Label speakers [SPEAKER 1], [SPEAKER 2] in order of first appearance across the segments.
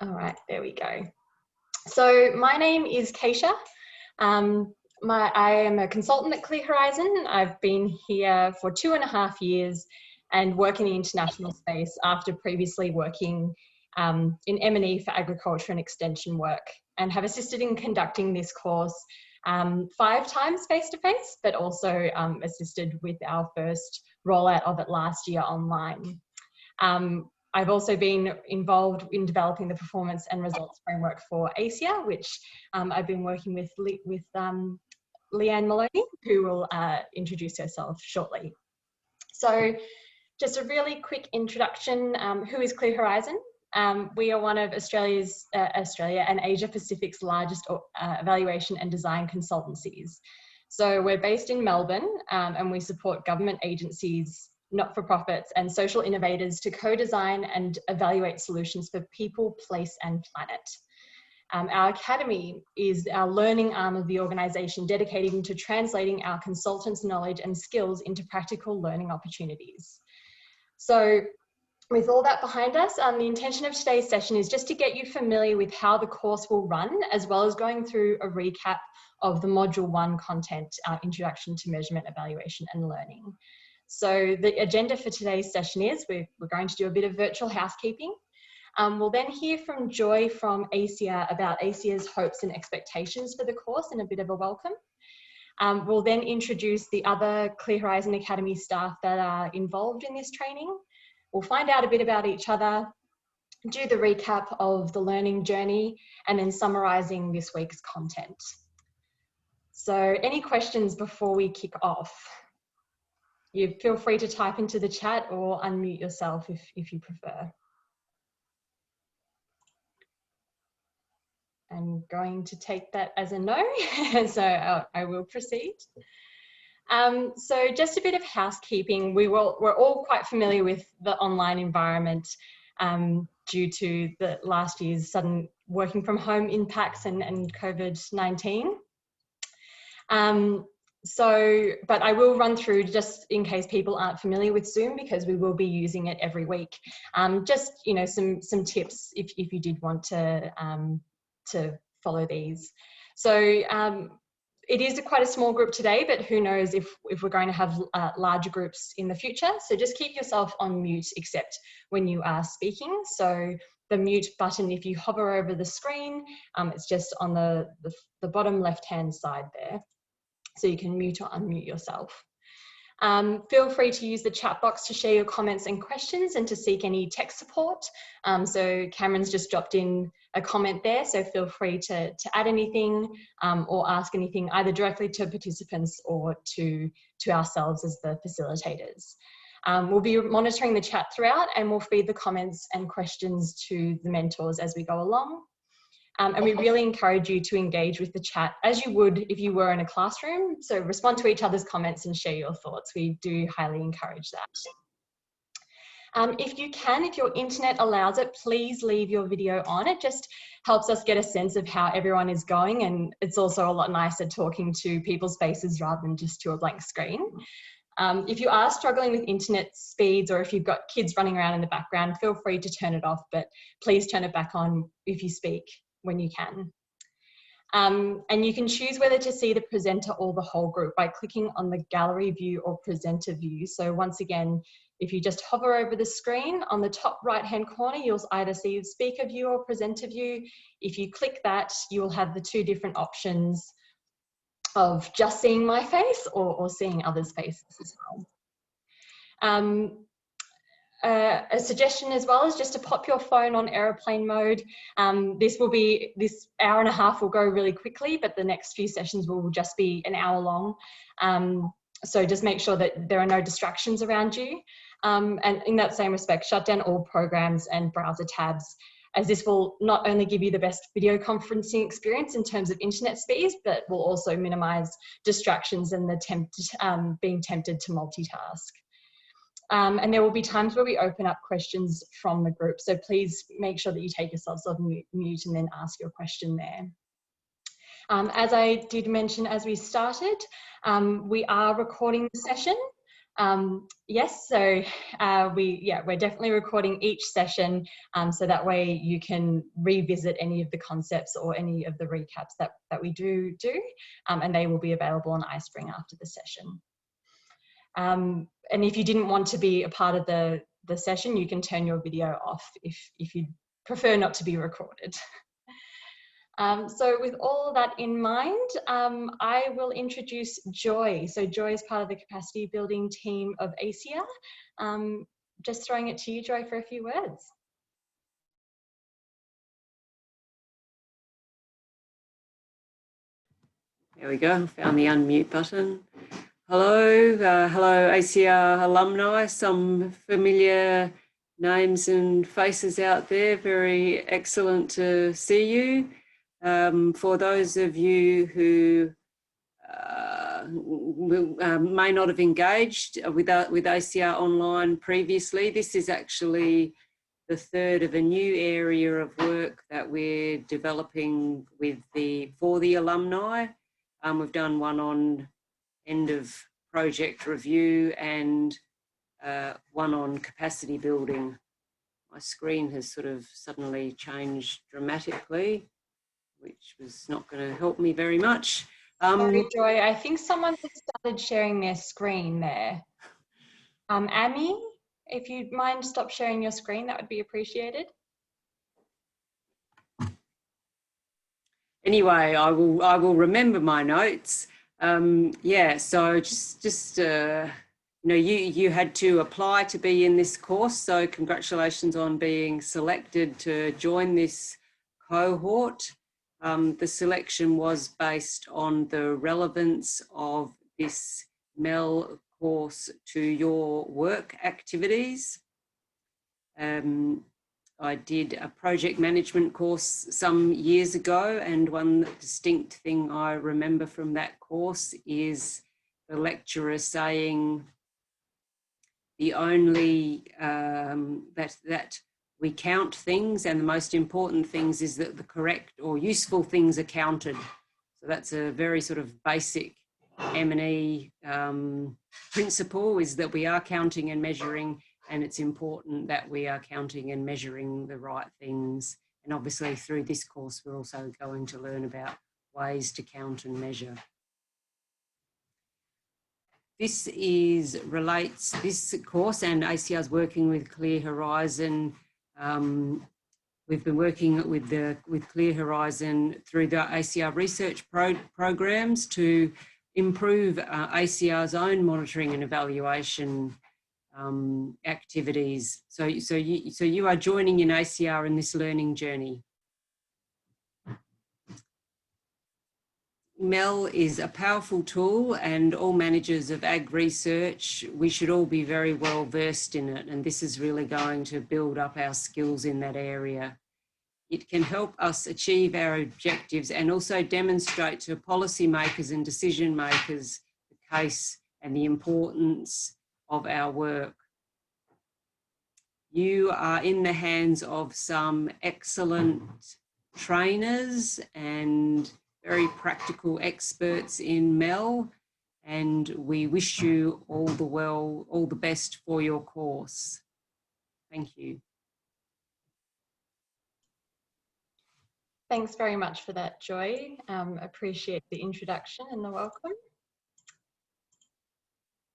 [SPEAKER 1] All right, there we go. So my name is Keisha. I am a consultant at Clear Horizon. I've been here for 2.5 years and work in the international space after previously working in M&E for agriculture and extension work, and have assisted in conducting this course 5 times face-to-face, but also assisted with our first rollout of it last year online. I've also been involved in developing the performance and results framework for ACIAR, which I've been working with Leanne Maloney, who will introduce herself shortly. So just a really quick introduction. Who is Clear Horizon? We are one of Australia and Asia Pacific's largest evaluation and design consultancies. So we're based in Melbourne, and we support government agencies, not-for-profits and social innovators to co-design and evaluate solutions for people, place and planet. Our academy is our learning arm of the organisation, dedicated to translating our consultants' knowledge and skills into practical learning opportunities. So with all that behind us, the intention of today's session is just to get you familiar with how the course will run, as well as going through a recap of the Module 1 content, Introduction to Measurement, Evaluation and Learning. So the agenda for today's session is we're going to do a bit of virtual housekeeping. We'll then hear from Joy from ACIAR about ACIAR's hopes and expectations for the course and a bit of a welcome. We'll then introduce the other Clear Horizon Academy staff that are involved in this training. We'll find out a bit about each other, do the recap of the learning journey, and then summarising this week's content. So any questions before we kick off? You feel free to type into the chat or unmute yourself if you prefer. I'm going to take that as a no, so I will proceed. So just a bit of housekeeping. We're all quite familiar with the online environment due to the last year's sudden working from home impacts and COVID-19. But I will run through just in case people aren't familiar with Zoom, because we will be using it every week. Just, you know, some tips if you did want to follow these. So it is quite a small group today, but who knows if we're going to have larger groups in the future. So just keep yourself on mute except when you are speaking. So the mute button, if you hover over the screen, it's just on the bottom left-hand side there. So you can mute or unmute yourself. Feel free to use the chat box to share your comments and questions and to seek any tech support. So Cameron's just dropped in a comment there, so feel free to add anything or ask anything either directly to participants or to ourselves as the facilitators. We'll be monitoring the chat throughout, and we'll feed the comments and questions to the mentors as we go along. And we really encourage you to engage with the chat as you would if you were in a classroom. So respond to each other's comments and share your thoughts. We do highly encourage that. If you can, if your internet allows it, please leave your video on. It just helps us get a sense of how everyone is going, and it's also a lot nicer talking to people's faces rather than just to a blank screen. If you are struggling with internet speeds, or if you've got kids running around in the background, feel free to turn it off, but please turn it back on if you speak when you can. And you can choose whether to see the presenter or the whole group by clicking on the gallery view or presenter view. So once again, if you just hover over the screen on the top right hand corner, you'll either see speaker view or presenter view. If you click that, you will have the 2 different options of just seeing my face or seeing others' faces as well. A suggestion as well is just to pop your phone on airplane mode. This hour and a half will go really quickly, but the next few sessions will just be an hour long. So just make sure that there are no distractions around you. And in that same respect, shut down all programs and browser tabs, as this will not only give you the best video conferencing experience in terms of internet speeds, but will also minimize distractions and being tempted to multitask. And there will be times where we open up questions from the group. So please make sure that you take yourselves off mute and then ask your question there. As I did mention as we started, we are recording the session. Yes, so we're definitely recording each session, so that way you can revisit any of the concepts or any of the recaps that we do, and they will be available on iSpring after the session. And if you didn't want to be a part of the session, you can turn your video off if you prefer not to be recorded. So with all of that in mind, I will introduce Joy. So Joy is part of the capacity building team of ACIAR. Just throwing it to you, Joy, for a few words.
[SPEAKER 2] There we go, found the unmute button. Hello, hello ACIAR alumni, some familiar names and faces out there, very excellent to see you. For those of you who may not have engaged with ACIAR online previously, this is actually the third of a new area of work that we're developing for the alumni. We've done one on end of project review and one on capacity building. My screen has sort of suddenly changed dramatically, which was not going to help me very much.
[SPEAKER 1] Sorry, Joy, I think someone has started sharing their screen there. Amy, if you'd mind stop sharing your screen, that would be appreciated.
[SPEAKER 2] Anyway, I will remember my notes. Yeah, so just you know, you had to apply to be in this course, so congratulations on being selected to join this cohort. The selection was based on the relevance of this MEL course to your work activities. I did a project management course some years ago, and one distinct thing I remember from that course is the lecturer saying the only that we count things, and the most important things is that the correct or useful things are counted. So that's a very sort of basic M&E principle, is that we are counting and measuring, and it's important that we are counting and measuring the right things. And obviously through this course, we're also going to learn about ways to count and measure. This course, and ACIAR is working with Clear Horizon. We've been working with Clear Horizon through the ACIAR research programs to improve ACIAR's own monitoring and evaluation activities. So you are joining in ACIAR in this learning journey. MEL is a powerful tool, and all managers of ag research, we should all be very well versed in it, and this is really going to build up our skills in that area. It can help us achieve our objectives and also demonstrate to policymakers and decision makers the case and the importance of our work. You are in the hands of some excellent trainers and very practical experts in MEL, and we wish you all the best for your course. Thank you.
[SPEAKER 1] Thanks very much for that, Joy. Appreciate the introduction and the welcome.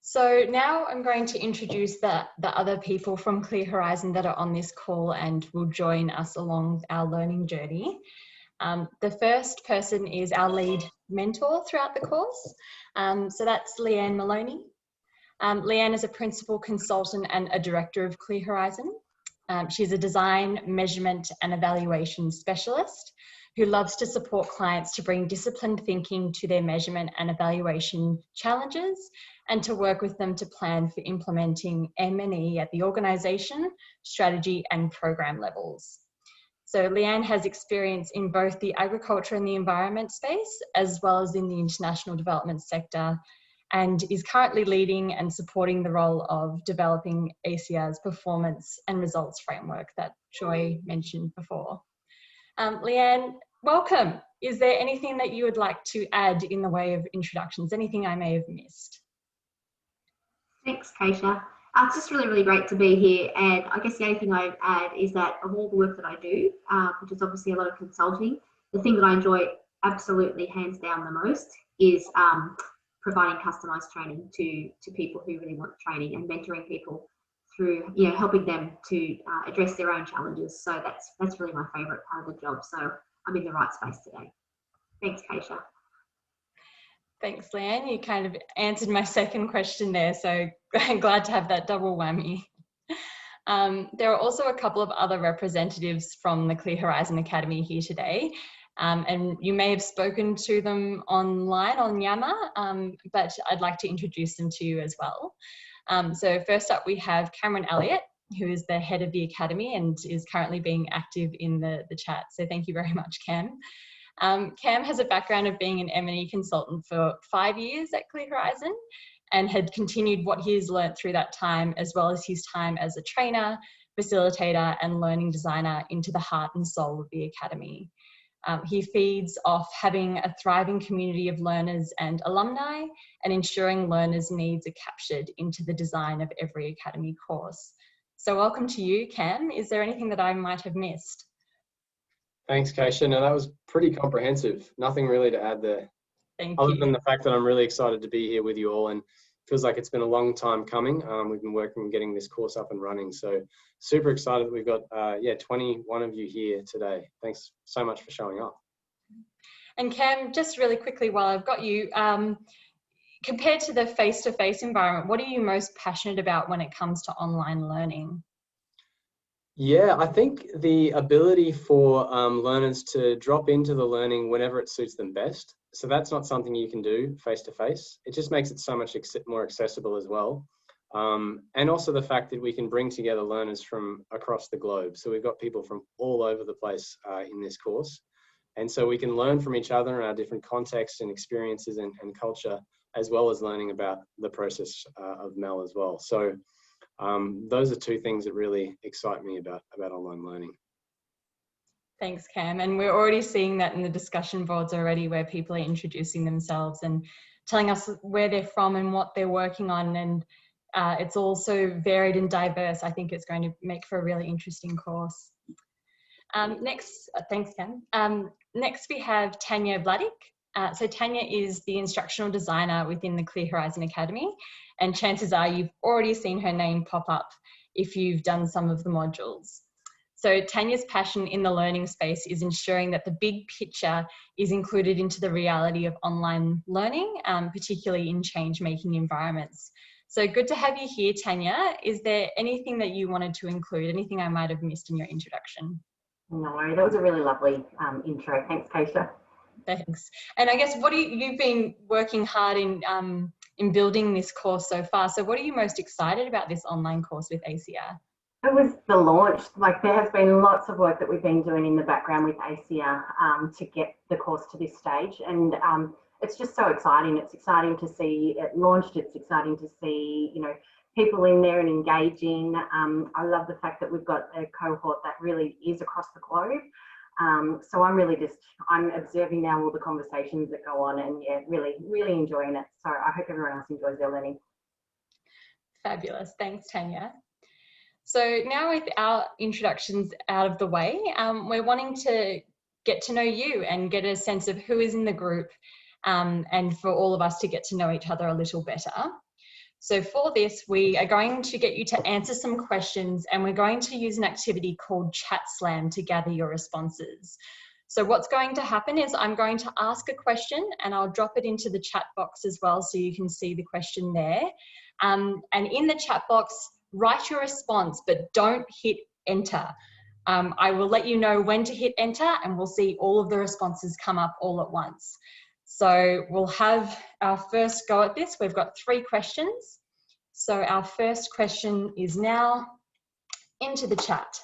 [SPEAKER 1] So now I'm going to introduce the other people from Clear Horizon that are on this call and will join us along our learning journey. The first person is our lead mentor throughout the course. So that's Leanne Maloney. Leanne is a principal consultant and a director of Clear Horizon. She's a design, measurement and evaluation specialist who loves to support clients to bring disciplined thinking to their measurement and evaluation challenges, and to work with them to plan for implementing M&E at the organisation, strategy and program levels. So Leanne has experience in both the agriculture and the environment space, as well as in the international development sector, and is currently leading and supporting the role of developing ACIAR's performance and results framework that Joy mentioned before. Leanne, welcome. Is there anything that you would like to add in the way of introductions? Anything I may have missed?
[SPEAKER 3] Thanks, Keisha. It's just really, really great to be here. And I guess the only thing I'd add is that of all the work that I do, which is obviously a lot of consulting, the thing that I enjoy absolutely hands down the most is providing customised training to people who really want training and mentoring people through, you know, helping them to address their own challenges. So that's really my favourite part of the job. So I'm in the right space today. Thanks, Keisha.
[SPEAKER 1] Thanks, Leanne. You kind of answered my second question there, so I'm glad to have that double whammy. There are also a couple of other representatives from the Clear Horizon Academy here today, and you may have spoken to them online on Yammer, but I'd like to introduce them to you as well. So first up, we have Cameron Elliott, who is the head of the Academy and is currently being active in the chat. So thank you very much, Cam. Cam has a background of being an M&E consultant for 5 years at Clear Horizon and had continued what he's learnt through that time, as well as his time as a trainer, facilitator and learning designer into the heart and soul of the Academy. He feeds off having a thriving community of learners and alumni and ensuring learners' needs are captured into the design of every Academy course. So welcome to you, Cam. Is there anything that I might have missed?
[SPEAKER 4] Thanks, Keisha. No, that was pretty comprehensive. Nothing really to add there.
[SPEAKER 1] Thank
[SPEAKER 4] Other
[SPEAKER 1] you.
[SPEAKER 4] than the fact that I'm really excited to be here with you all, and feels like it's been a long time coming. We've been working on getting this course up and running. So super excited that we've got 21 of you here today. Thanks so much for showing up.
[SPEAKER 1] And Cam, just really quickly while I've got you, compared to the face-to-face environment, what are you most passionate about when it comes to online learning?
[SPEAKER 4] Yeah, I think the ability for learners to drop into the learning whenever it suits them best. So that's not something you can do face-to-face. It just makes it so much more accessible as well. And also the fact that we can bring together learners from across the globe. So we've got people from all over the place in this course. And so we can learn from each other in our different contexts and experiences and culture, as well as learning about the process of MEL as well. So those are two things that really excite me about online learning.
[SPEAKER 1] Thanks, Cam. And we're already seeing that in the discussion boards already, where people are introducing themselves and telling us where they're from and what they're working on. And it's also varied and diverse. I think it's going to make for a really interesting course. Next, thanks, Cam. Next, we have Tanya Vladik. So Tanya is the instructional designer within the Clear Horizon Academy, and chances are you've already seen her name pop up if you've done some of the modules. So Tanya's passion in the learning space is ensuring that the big picture is included into the reality of online learning, particularly in change-making environments. So good to have you here, Tanya. Is there anything that you wanted to include, anything I might have missed in your introduction?
[SPEAKER 5] No, that was a really lovely intro. Thanks, Keisha.
[SPEAKER 1] Thanks. And I guess you've been working hard in building this course so far. So what are you most excited about this online course with ACIAR?
[SPEAKER 5] It was the launch. Like, there has been lots of work that we've been doing in the background with ACIAR to get the course to this stage. And it's just so exciting. It's exciting to see it launched. It's exciting to see, you know, people in there and engaging. I love the fact that we've got a cohort that really is across the globe. So I'm observing now all the conversations that go on, and yeah, really enjoying it. So I hope everyone else enjoys their learning.
[SPEAKER 1] Fabulous. Thanks, Tanya. So now with our introductions out of the way, we're wanting to get to know you and get a sense of who is in the group, and for all of us to get to know each other a little better. So for this, we are going to get you to answer some questions, and we're going to use an activity called Chat Slam to gather your responses. So what's going to happen is I'm going to ask a question and I'll drop it into the chat box as well, so you can see the question there. And in the chat box, write your response, but don't hit enter. I will let you know when to hit enter, and we'll see all of the responses come up all at once. So we'll have our first go at this. We've got 3 questions. So our first question is now into the chat.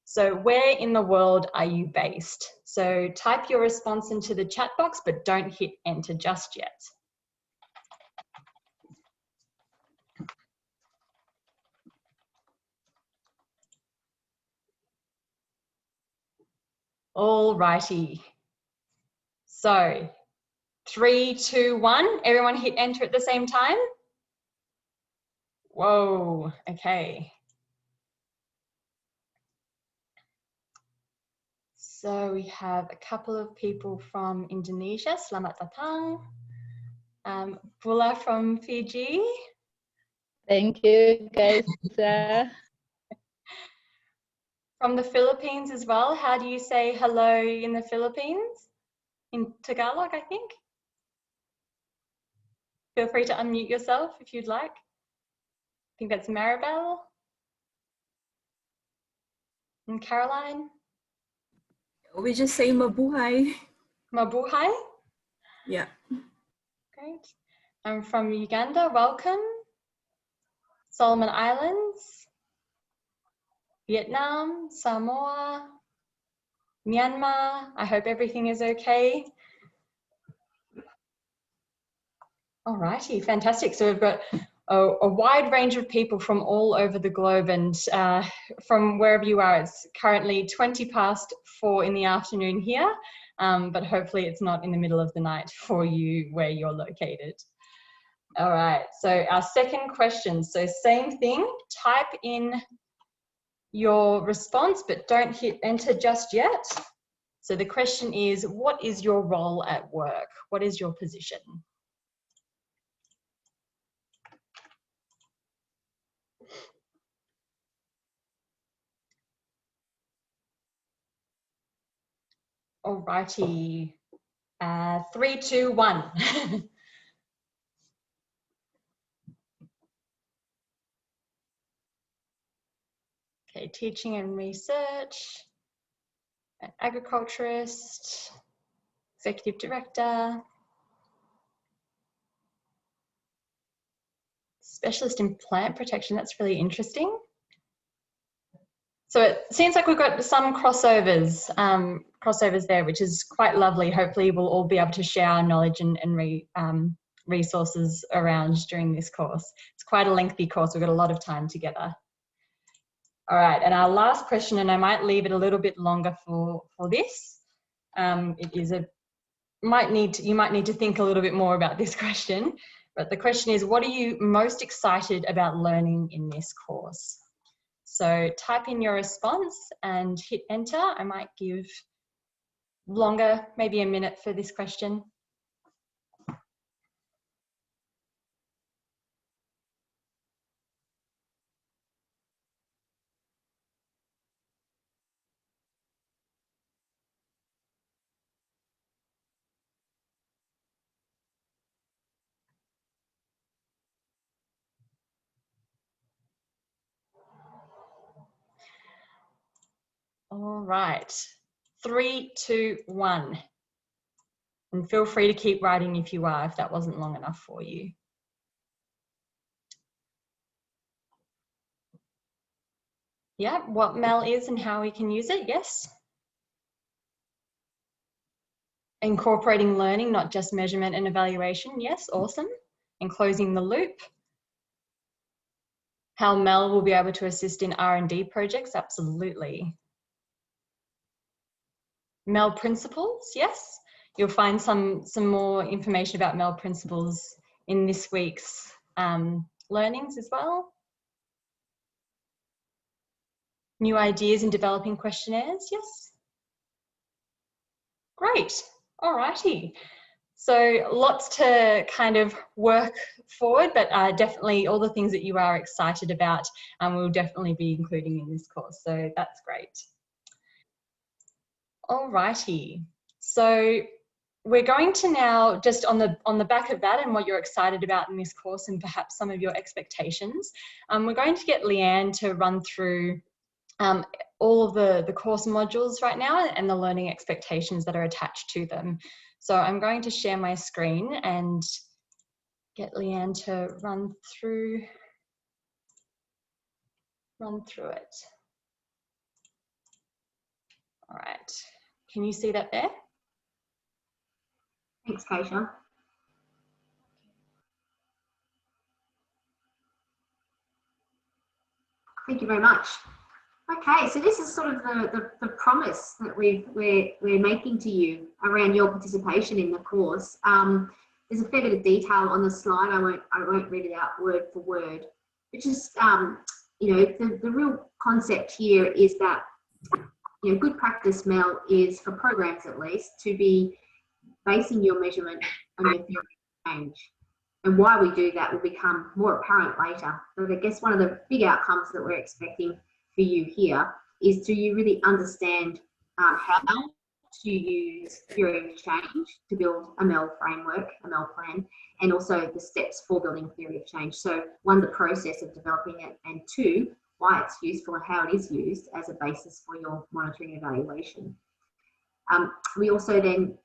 [SPEAKER 1] So where in the world are you based? So type your response into the chat box, but don't hit enter just yet. All righty. So 3, 2, 1. Everyone hit enter at the same time. Whoa, okay. So we have a couple of people from Indonesia, selamat datang. Bula from Fiji.
[SPEAKER 6] Thank you, guys.
[SPEAKER 1] From the Philippines as well. How do you say hello in the Philippines? In Tagalog, I think. Feel free to unmute yourself if you'd like. I think that's Maribel. And Caroline.
[SPEAKER 7] We just say mabuhay.
[SPEAKER 1] Mabuhay.
[SPEAKER 7] Yeah.
[SPEAKER 1] Great. I'm from Uganda. Welcome. Solomon Islands. Vietnam. Samoa. Myanmar. I hope everything is okay. Alrighty, fantastic. So we've got a wide range of people from all over the globe, and from wherever you are. It's currently 4:20 in the afternoon here, but hopefully it's not in the middle of the night for you where you're located. All right, so our second question. So same thing, type in your response, but don't hit enter just yet. So the question is, what is your role at work? What is your position? Alrighty, 3, 2, 1. Okay, teaching and research, an agriculturist, executive director, specialist in plant protection. That's really interesting. So it seems like we've got some crossovers there, which is quite lovely. Hopefully we'll all be able to share our knowledge and resources around during this course. It's quite a lengthy course. We've got a lot of time together. All right, and our last question, and I might leave it a little bit longer for this. It is you might need to think a little bit more about this question, but the question is, what are you most excited about learning in this course? So type in your response and hit enter. I might give longer, maybe a minute for this question. All right, 3, 2, 1. And feel free to keep writing if you are, if that wasn't long enough for you. Yeah, what MEL is and how we can use it, yes. Incorporating learning, not just measurement and evaluation, yes, awesome. And closing the loop. How MEL will be able to assist in R&D projects, absolutely. MEL principles, yes. You'll find some more information about MEL principles in this week's learnings as well. New ideas in developing questionnaires, yes. Great, alrighty. So lots to kind of work forward, but definitely all the things that you are excited about we'll definitely be including in this course, so that's great. Alrighty, so we're going to now, just on the back of that and what you're excited about in this course and perhaps some of your expectations, we're going to get Leanne to run through all of the course modules right now and the learning expectations that are attached to them. So I'm going to share my screen and get Leanne to run through it. All right, can you see that there?
[SPEAKER 3] Thanks, Kasia. Thank you very much. Okay, so this is sort of the promise that we're making to you around your participation in the course. There's a fair bit of detail on the slide. I won't read it out word for word, which is, you know, the real concept here is that, you know, good practice MEL is, for programs at least, to be basing your measurement on your theory of change. And why we do that will become more apparent later. But I guess one of the big outcomes that we're expecting for you here is to you really understand how to use theory of change to build a MEL framework, a MEL plan, and also the steps for building theory of change. So one, the process of developing it, and two, why it's useful and how it is used as a basis for your monitoring and evaluation. We also then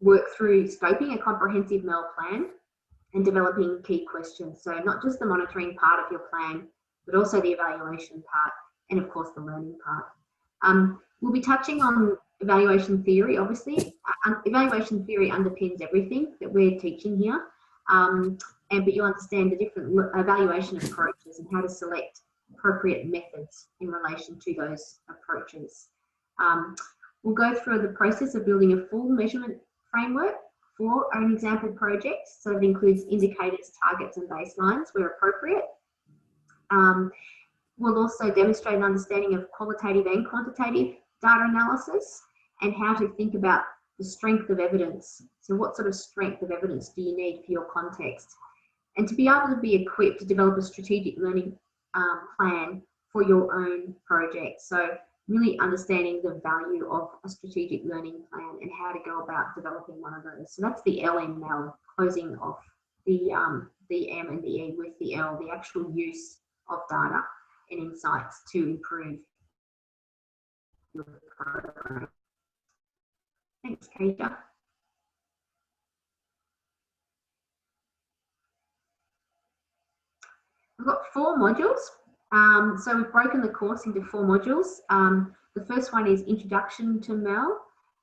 [SPEAKER 3] work through scoping a comprehensive MEL plan and developing key questions. So not just the monitoring part of your plan, but also the evaluation part, and of course the learning part. We'll be touching on evaluation theory, obviously. Evaluation theory underpins everything that we're teaching here, but you'll understand the different evaluation approaches and how to select appropriate methods in relation to those approaches. We'll go through the process of building a full measurement framework for an example project. So it includes indicators, targets, and baselines where appropriate. We'll also demonstrate an understanding of qualitative and quantitative data analysis and how to think about the strength of evidence. So what sort of strength of evidence do you need for your context? And to be able to be equipped to develop a strategic learning plan for your own project. So really understanding the value of a strategic learning plan and how to go about developing one of those. So that's the L in MEL, closing off the M and the E with the L, the actual use of data and insights to improve your program. Thanks, Keisha. We've got 4 modules. So we've broken the course into 4 modules. The first one is Introduction to MEL.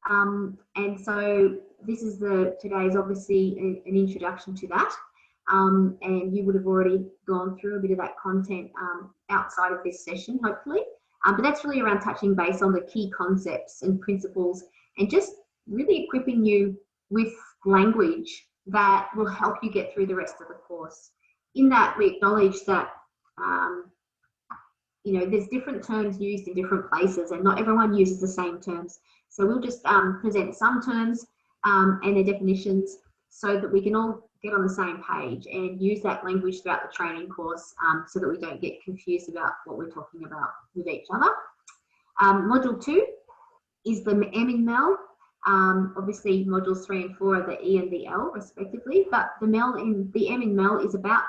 [SPEAKER 3] And so this is today's obviously an introduction to that. And you would have already gone through a bit of that content outside of this session, hopefully. But that's really around touching base on the key concepts and principles and just really equipping you with language that will help you get through the rest of the course. In that, we acknowledge that you know, there's different terms used in different places and not everyone uses the same terms. So we'll just present some terms and their definitions so that we can all get on the same page and use that language throughout the training course so that we don't get confused about what we're talking about with each other. Module 2 is the M in MEL. Obviously modules 3 and 4 are the E and the L respectively, but the M in MEL is about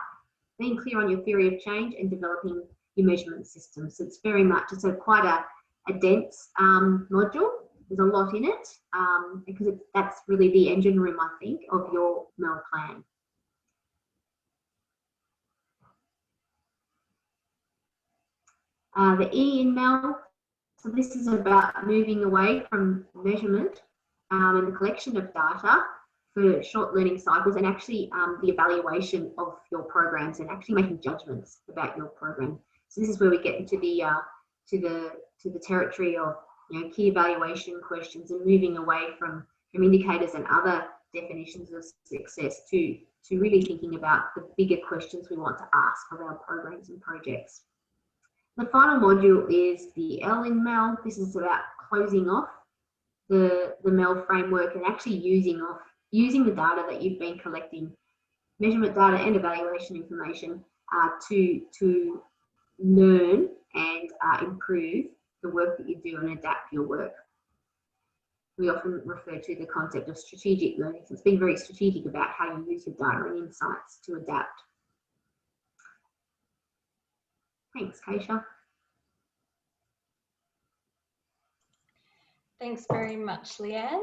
[SPEAKER 3] being clear on your theory of change and developing your measurement system. So it's very much, it's quite a dense module. There's a lot in it because that's really the engine room, I think, of your MEL plan. The E in MEL, so this is about moving away from measurement and the collection of data for short learning cycles and actually the evaluation of your programs and actually making judgments about your program. So this is where we get into the to the territory of, you know, key evaluation questions and moving away from indicators and other definitions of success to really thinking about the bigger questions we want to ask of our programs and projects. The final module is the L in MEL. This is about closing off the MEL framework and actually using the data that you've been collecting, measurement data and evaluation information to learn and improve the work that you do and adapt your work. We often refer to the concept of strategic learning. So it's being very strategic about how you use your data and insights to adapt. Thanks, Keisha.
[SPEAKER 1] Thanks very much, Leanne.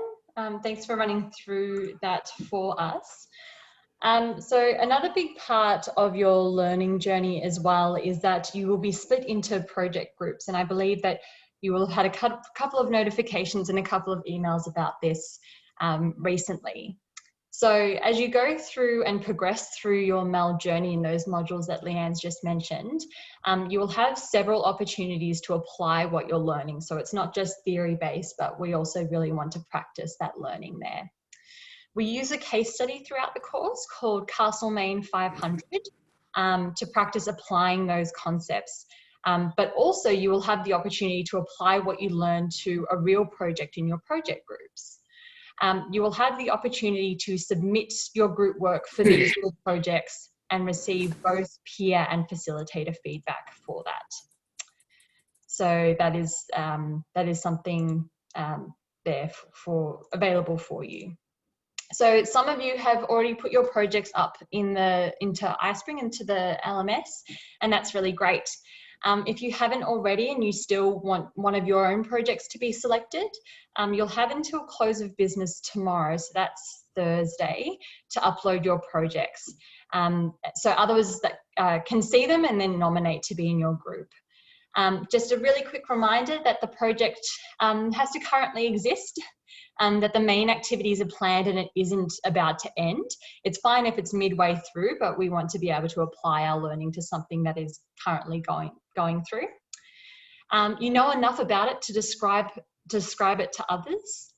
[SPEAKER 1] Thanks for running through that for us. So another big part of your learning journey as well is that you will be split into project groups. And I believe that you will have had a couple of notifications and a couple of emails about this recently. So as you go through and progress through your MEL journey in those modules that Leanne's just mentioned, you will have several opportunities to apply what you're learning. So it's not just theory-based, but we also really want to practice that learning there. We use a case study throughout the course called Castlemaine 500. to practice applying those concepts. But also you will have the opportunity to apply what you learn to a real project in your project groups. You will have the opportunity to submit your group work for these projects and receive both peer and facilitator feedback for that. So that is something there available for you. So some of you have already put your projects up into iSpring, into the LMS, and that's really great. If you haven't already and you still want one of your own projects to be selected, you'll have until close of business tomorrow, so that's Thursday, to upload your projects. So others that can see them and then nominate to be in your group. Just a really quick reminder that the project has to currently exist, that the main activities are planned and it isn't about to end. It's fine if it's midway through, but we want to be able to apply our learning to something that is currently going through. You know enough about it to describe it to others.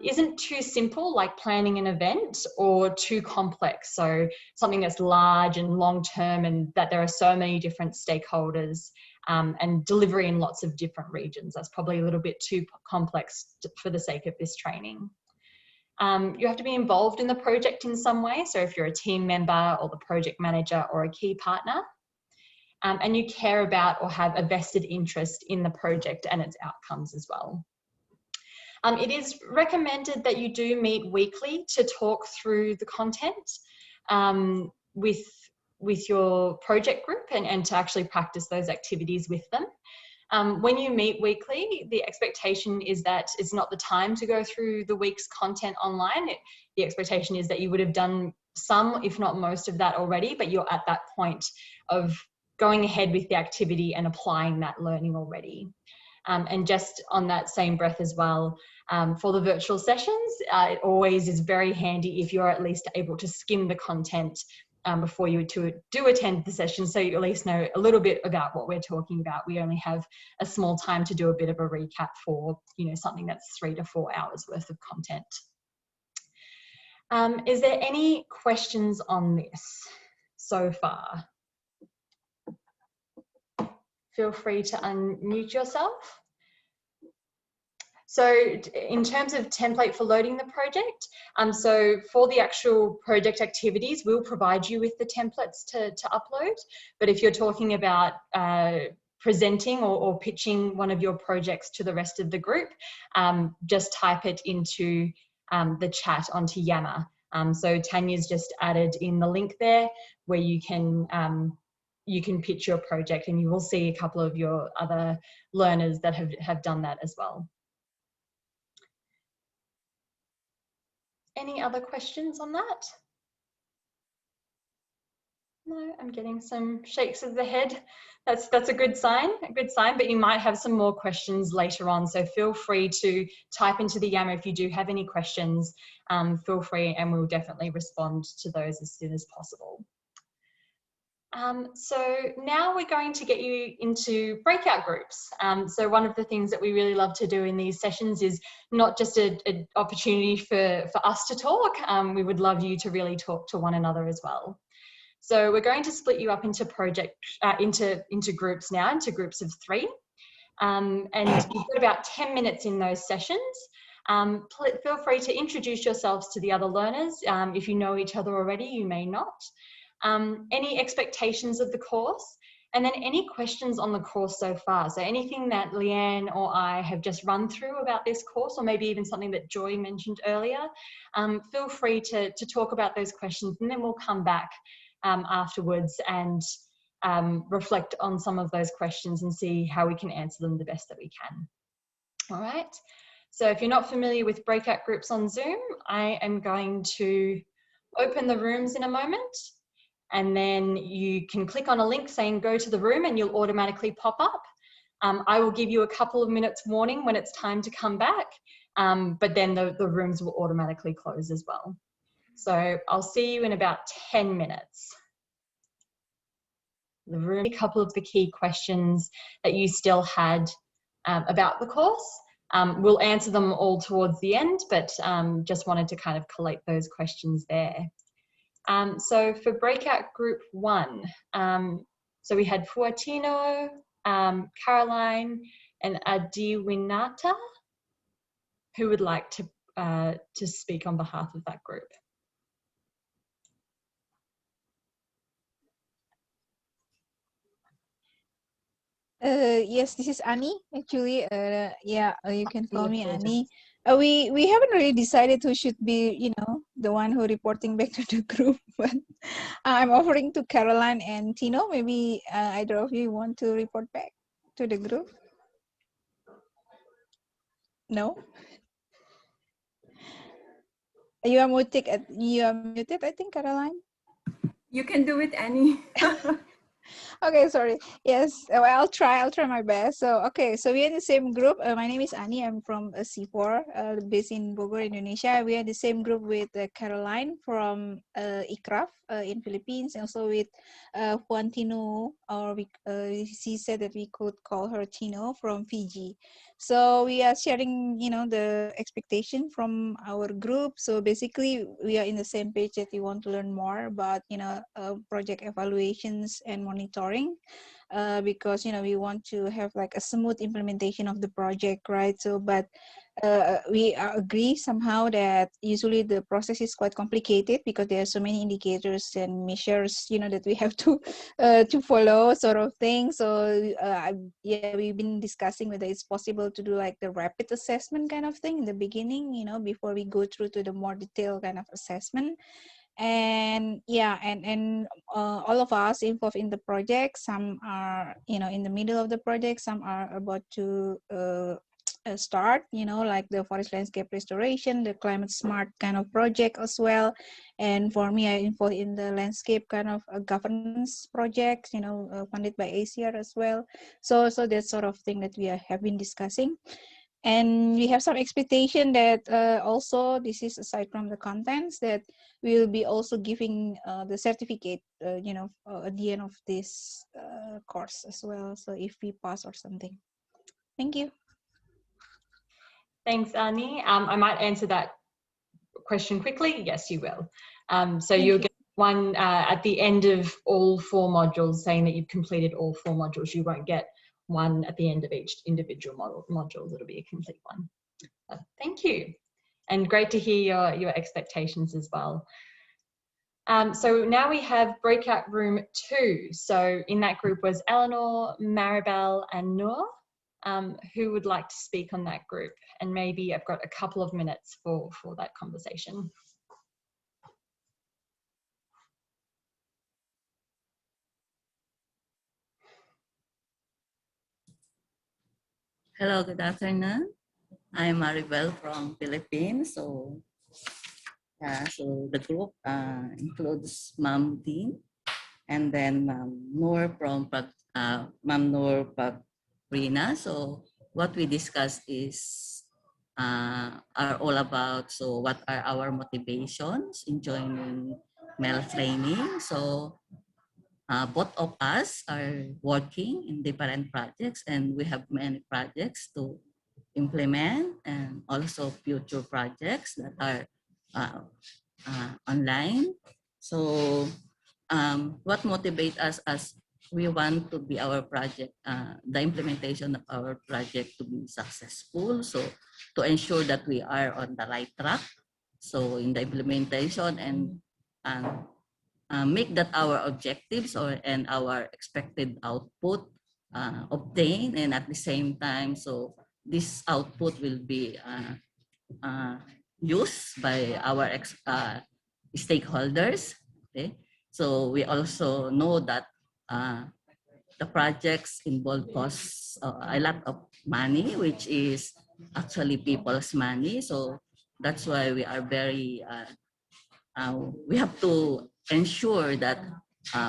[SPEAKER 1] Isn't too simple, like planning an event, or too complex, so something that's large and long-term and that there are so many different stakeholders and delivery in lots of different regions. That's probably a little bit too complex for the sake of this training. You have to be involved in the project in some way, so if you're a team member or the project manager or a key partner, and you care about or have a vested interest in the project and its outcomes as well. It is recommended that you do meet weekly to talk through the content with your project group and to actually practice those activities with them. When you meet weekly, the expectation is that it's not the time to go through the week's content online. The expectation is that you would have done some, if not most of that already, but you're at that point of going ahead with the activity and applying that learning already. And just on that same breath as well, for the virtual sessions, it always is very handy if you're at least able to skim the content before you do attend the session, so you at least know a little bit about what we're talking about. We only have a small time to do a bit of a recap for, you know, something that's 3 to 4 hours worth of content. Is there any questions on this so far? Feel free to unmute yourself. So in terms of template for loading the project, so for the actual project activities, we'll provide you with the templates to upload. But if you're talking about presenting or pitching one of your projects to the rest of the group, just type it into the chat onto Yammer. So Tanya's just added in the link there where you can pitch your project, and you will see a couple of your other learners that have done that as well. Any other questions on that? No, I'm getting some shakes of the head. That's a good sign, but you might have some more questions later on. So feel free to type into the Yammer if you do have any questions. Feel free, and we'll definitely respond to those as soon as possible. So now we're going to get you into breakout groups. So one of the things that we really love to do in these sessions is not just an opportunity for us to talk. We would love you to really talk to one another as well. So we're going to split you up into into groups now, into groups of 3. And you've got about 10 minutes in those sessions. Feel free to introduce yourselves to the other learners. If you know each other already, you may not. Any expectations of the course, and then any questions on the course so far. So anything that Leanne or I have just run through about this course, or maybe even something that Joy mentioned earlier, feel free to talk about those questions, and then we'll come back afterwards and reflect on some of those questions and see how we can answer them the best that we can. All right. So if you're not familiar with breakout groups on Zoom, I am going to open the rooms in a moment. And then you can click on a link saying go to the room, and you'll automatically pop up. I will give you a couple of minutes warning when it's time to come back, but then the rooms will automatically close as well. So I'll see you in about 10 minutes. The room, a couple of the key questions that you still had about the course. We'll answer them all towards the end, but just wanted to kind of collate those questions there. So for breakout group 1, so we had Fuatino, Caroline, and Adiwinata, who would like to speak on behalf of that group.
[SPEAKER 6] Yes, this is Annie. Actually, yeah, you can call me Annie. We haven't really decided who should be, the one who reporting back to the group. But I'm offering to Caroline and Tino. Maybe either of you want to report back to the group. No. You are muted. I think, Caroline.
[SPEAKER 7] You can do it, Annie.
[SPEAKER 6] Okay, sorry. Yes, well, I'll try my best. So, okay, so we're in the same group. My name is Ani. I'm from C4, based in Bogor, Indonesia. We are the same group with Caroline from ICRAF in Philippines, and also with Juan Tino, or she said that we could call her Tino, from Fiji. So we are sharing, the expectation from our group. So basically, we are in the same page that we want to learn more about, project evaluations and monitoring, because, we want to have like a smooth implementation of the project, right? So, but we agree somehow that usually the process is quite complicated because there are so many indicators and measures, that we have to follow, sort of thing. So yeah, we've been discussing whether it's possible to do like the rapid assessment kind of thing in the beginning, before we go through to the more detailed kind of assessment. And yeah, and all of us involved in the project, some are in the middle of the project, some are about to start, like the forest landscape restoration, the climate smart kind of project as well. And for me, I involved in the landscape kind of governance projects, funded by ACIAR as well. So that sort of thing that we have been discussing. And we have some expectation that also, this is aside from the contents, that we will be also giving the certificate, at the end of this course as well. So if we pass or something. Thank you.
[SPEAKER 1] Thanks, Ani. I might answer that question quickly. Yes, you will. So you'll get one at the end of all 4 modules, saying that you've completed all 4 modules. You won't get one at the end of each individual module. It'll be a complete one. Thank you. And great to hear your expectations as well. So now we have breakout room 2. So in that group was Eleanor, Maribel, and Noor. Who would like to speak on that group? And maybe I've got a couple of minutes for that conversation.
[SPEAKER 8] Hello, good afternoon. I'm Maribel from Philippines. So the group includes Ma'am Dean, and then Noor from Ma'am Noor Paprina. So what we discussed is are all about, so what are our motivations in joining MEL training. So both of us are working in different projects, and we have many projects to implement, and also future projects that are online. So what motivates us as we want to be our project, the implementation of our project to be successful. So to ensure that we are on the right track. So in the implementation, and make that our objectives and our expected output obtained, and at the same time, so this output will be used by our stakeholders. Okay, so we also know that the projects involve costs a lot of money, which is actually people's money. So that's why we are very we have to ensure that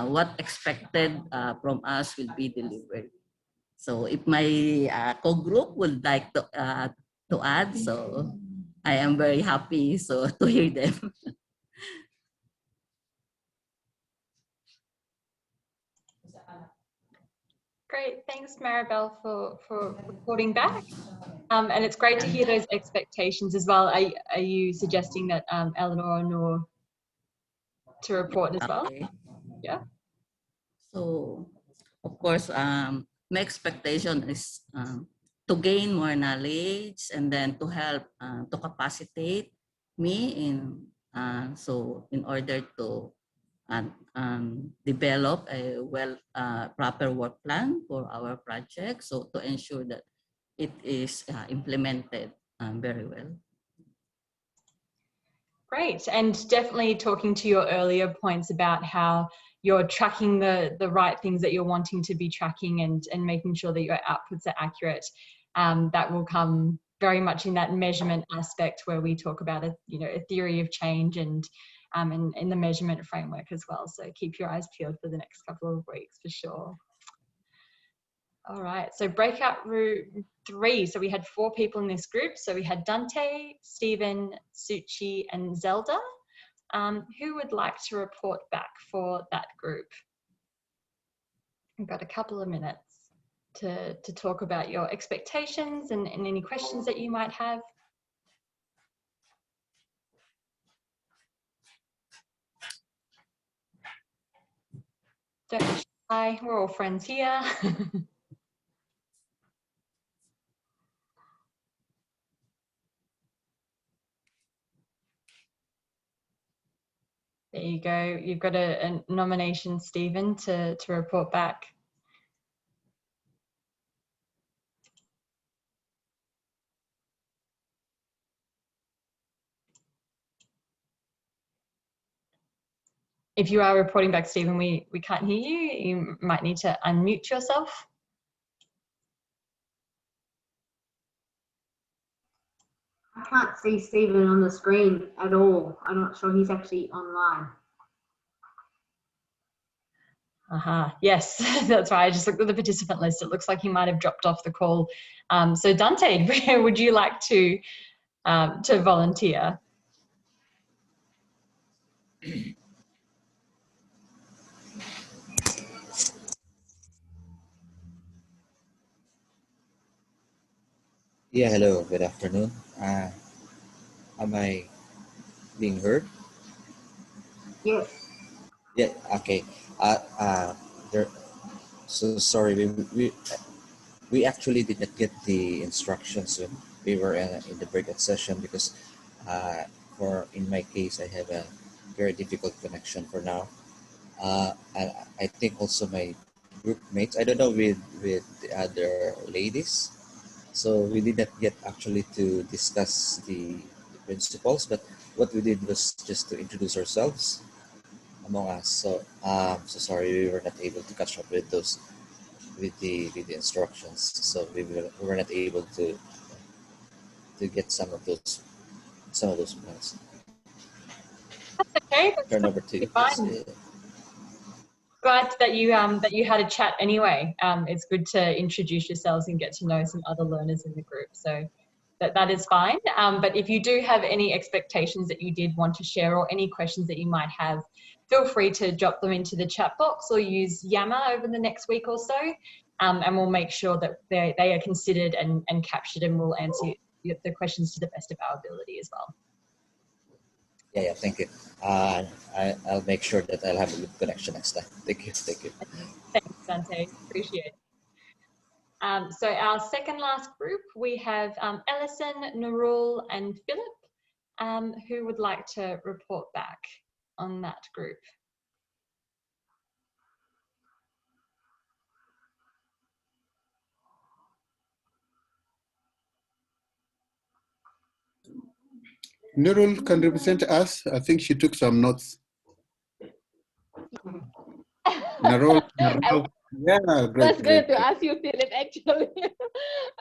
[SPEAKER 8] what expected from us will be delivered. So if my co-group would like to add, so I am very happy to hear them.
[SPEAKER 1] Great, thanks Maribel for reporting back. And it's great to hear those expectations as well. Are you suggesting that Eleanor or Noor report as well?
[SPEAKER 8] Okay.
[SPEAKER 1] Yeah.
[SPEAKER 8] So, of course, my expectation is to gain more knowledge and then to help to capacitate me so in order to develop a proper work plan for our project, so to ensure that it is implemented very well.
[SPEAKER 1] Great, and definitely talking to your earlier points about how you're tracking the right things that you're wanting to be tracking and making sure that your outputs are accurate. That will come very much in that measurement aspect where we talk about a theory of change and in the measurement framework as well. So keep your eyes peeled for the next couple of weeks for sure. All right, so breakout room 3. So we had 4 people in this group. So we had Dante, Stephen, Suchi, and Zelda. Who would like to report back for that group? We've got a couple of minutes to talk about your expectations and any questions that you might have. Don't be shy, we're all friends here. There you go. You've got a nomination, Stephen, to report back. If you are reporting back, Stephen, we can't hear you. You might need to unmute yourself.
[SPEAKER 3] I can't see Stephen on the screen at all. I'm not sure he's actually online.
[SPEAKER 1] Yes, that's right. I just looked at the participant list. It looks like he might have dropped off the call. So Dante, would you like to volunteer?
[SPEAKER 9] Yeah, hello, good afternoon. Am I being heard?
[SPEAKER 3] Yes.
[SPEAKER 9] Yeah, okay. There. So sorry, we actually did not get the instructions when we were in the breakout session because, in my case, I have a very difficult connection for now. I think also my group mates. I don't know with the other ladies. So we did not get actually to discuss the principles, but what we did was just to introduce ourselves among us. So so sorry we were not able to catch up with those with the instructions. So we were not able to get some of those plans.
[SPEAKER 1] That's okay. That's
[SPEAKER 9] Turn over to you.
[SPEAKER 1] fine. Glad that you had a chat anyway. It's good to introduce yourselves and get to know some other learners in the group. So that is fine. But if you do have any expectations that you did want to share or any questions that you might have, feel free to drop them into the chat box or use Yammer over the next week or so. And we'll make sure that they are considered and captured, and we'll answer the questions to the best of our ability as well.
[SPEAKER 9] Yeah, thank you. I'll make sure that I'll have a good connection next time. Thank you.
[SPEAKER 1] Thanks, Dante. Appreciate it. So our second last group, we have Ellison, Nurul, and Philip. Who would like to report back on that group?
[SPEAKER 10] Nurul can represent us. I think she took some notes. Nurul. Yeah, great.
[SPEAKER 11] That's good to ask you, Philip, actually.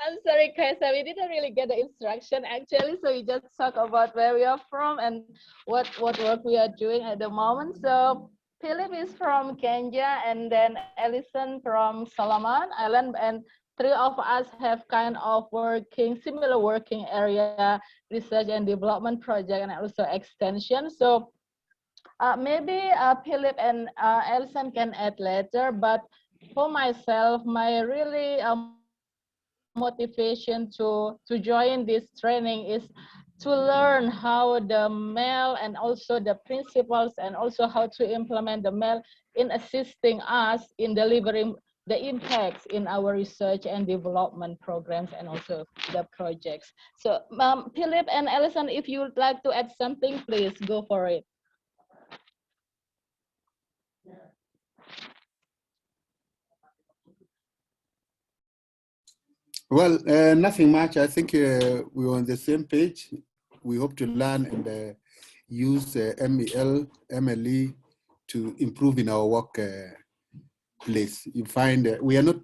[SPEAKER 11] I'm sorry, Kaisa, we didn't really get the instruction, actually. So we just talk about where we are from and what work we are doing at the moment. So Philip is from Kenya, and then Ellison from Solomon Island, and 3 of us have kind of similar working area, research and development project, and also extension. So maybe Philip and Ellison can add later, but for myself, my really motivation to join this training is to learn how the MEL and also the principles and also how to implement the MEL in assisting us in delivering the impacts in our research and development programs and also the projects. So Philip and Alison, if you would like to add something, please go for it.
[SPEAKER 10] Well, nothing much. I think we're on the same page. We hope to learn and use MEL, MLE to improve in our work place. You find we are not,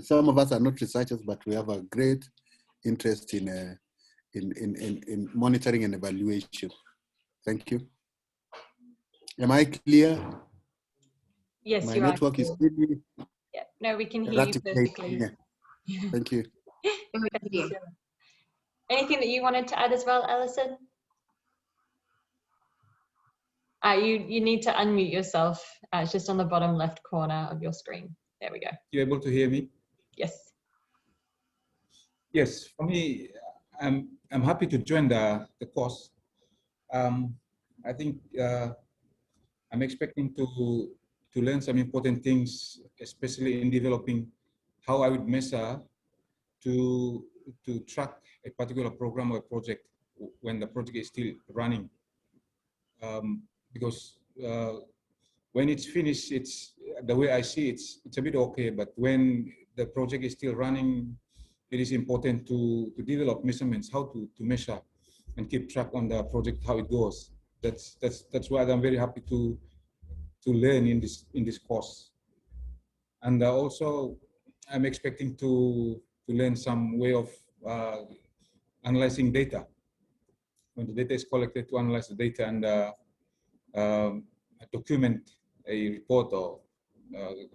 [SPEAKER 10] some of us are not researchers, but we have a great interest in monitoring and evaluation. Thank you. Am I clear?
[SPEAKER 1] Yes,
[SPEAKER 10] My
[SPEAKER 1] you are.
[SPEAKER 10] network is really
[SPEAKER 1] Yeah. No, we can hear you perfectly.
[SPEAKER 10] Yeah. Thank you.
[SPEAKER 1] Thank you so much. Anything that you wanted to add as well, Alison? You need to unmute yourself. It's just on the bottom left corner of your screen. There we go.
[SPEAKER 12] You able to hear me?
[SPEAKER 1] Yes.
[SPEAKER 12] Yes. For me, I'm happy to join the course. I think I'm expecting to learn some important things, especially in developing how I would measure to track a particular program or project when the project is still running. Because when it's finished, it's the way I see it, it's a bit okay. But when the project is still running, it is important to develop measurements, how to measure and keep track on the project, how it goes. That's why I'm very happy to learn in this course. And also, I'm expecting to learn some way of analyzing data. When the data is collected, to analyze the data and document a report or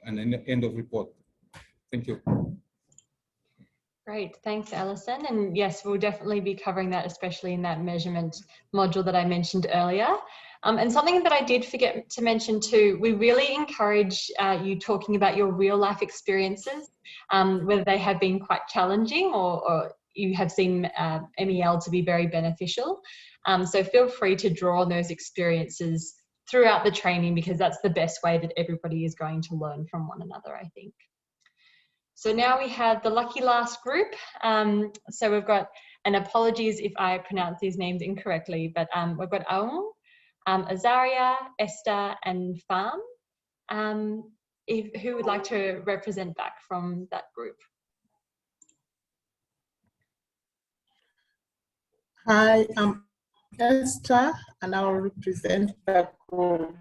[SPEAKER 12] an end of report. Thank you.
[SPEAKER 1] Great, thanks, Alison. And yes, we'll definitely be covering that, especially in that measurement module that I mentioned earlier. And something that I did forget to mention too, we really encourage you talking about your real life experiences, whether they have been quite challenging or you have seen MEL to be very beneficial. So feel free to draw on those experiences throughout the training, because that's the best way that everybody is going to learn from one another, I think. So now we have the lucky last group. So we've got, and apologies if I pronounce these names incorrectly, but we've got Aung, Azaria, Esther, and Farm. Who would like to represent back from that group?
[SPEAKER 13] Hi, I'm Esther, and I'll represent the group.